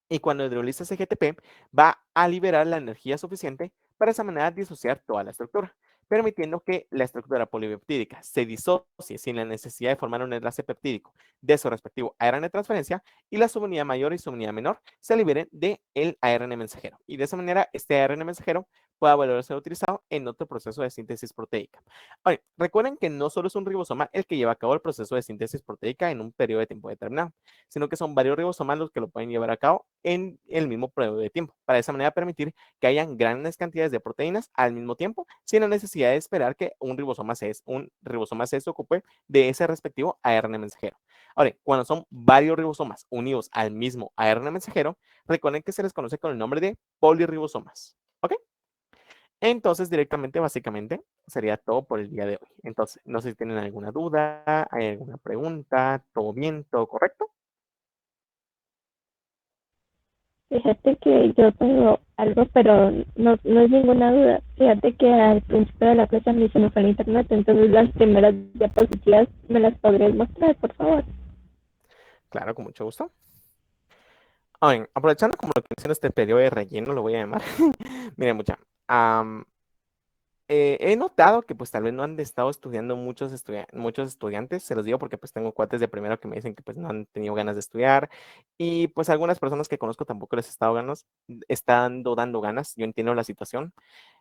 y cuando hidroliza ese GTP, va a liberar la energía suficiente para de esa manera disociar toda la estructura, permitiendo que la estructura polipeptídica se disocie sin la necesidad de formar un enlace peptídico de su respectivo ARN de transferencia, y la subunidad mayor y subunidad menor se liberen del ARN mensajero. Y de esa manera, este ARN mensajero pueda volver a ser utilizado en otro proceso de síntesis proteica. Ahora, recuerden que no solo es un ribosoma el que lleva a cabo el proceso de síntesis proteica en un periodo de tiempo determinado, sino que son varios ribosomas los que lo pueden llevar a cabo en el mismo periodo de tiempo, para de esa manera permitir que hayan grandes cantidades de proteínas al mismo tiempo, sin la necesidad de esperar que un ribosoma se ocupe de ese respectivo ARN mensajero. Ahora, cuando son varios ribosomas unidos al mismo ARN mensajero, recuerden que se les conoce con el nombre de polirribosomas. ¿Ok? Entonces, directamente, básicamente, sería todo por el día de hoy. Entonces, no sé si tienen alguna duda, hay alguna pregunta, todo bien, todo correcto. Fíjate que yo tengo algo, pero no es ninguna duda. Fíjate que al principio de la clase a mí se me fue el internet, entonces las primeras diapositivas me las podrías mostrar, por favor. Claro, con mucho gusto. Bien, aprovechando como lo que menciona este periodo de relleno, lo voy a llamar. Miren, mucha. He notado que pues tal vez no han estado estudiando muchos estudiantes, se los digo porque pues tengo cuates de primero que me dicen que pues no han tenido ganas de estudiar, y pues algunas personas que conozco tampoco les están dando ganas. Yo entiendo la situación,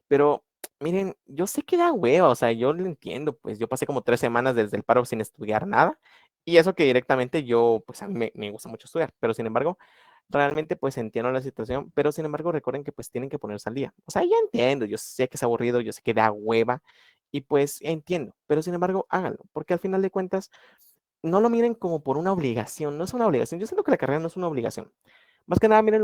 pero miren, yo sé que da hueva, o sea, yo lo entiendo, pues yo pasé como 3 semanas desde el paro sin estudiar nada, y eso que directamente yo, pues a mí me gusta mucho estudiar, pero sin embargo, realmente pues entiendo la situación, pero sin embargo recuerden que pues tienen que ponerse al día. O sea, ya entiendo, yo sé que es aburrido, yo sé que da hueva, y pues entiendo, pero sin embargo háganlo, porque al final de cuentas no lo miren como por una obligación, no es una obligación. Yo siento que la carrera no es una obligación. Más que nada, miren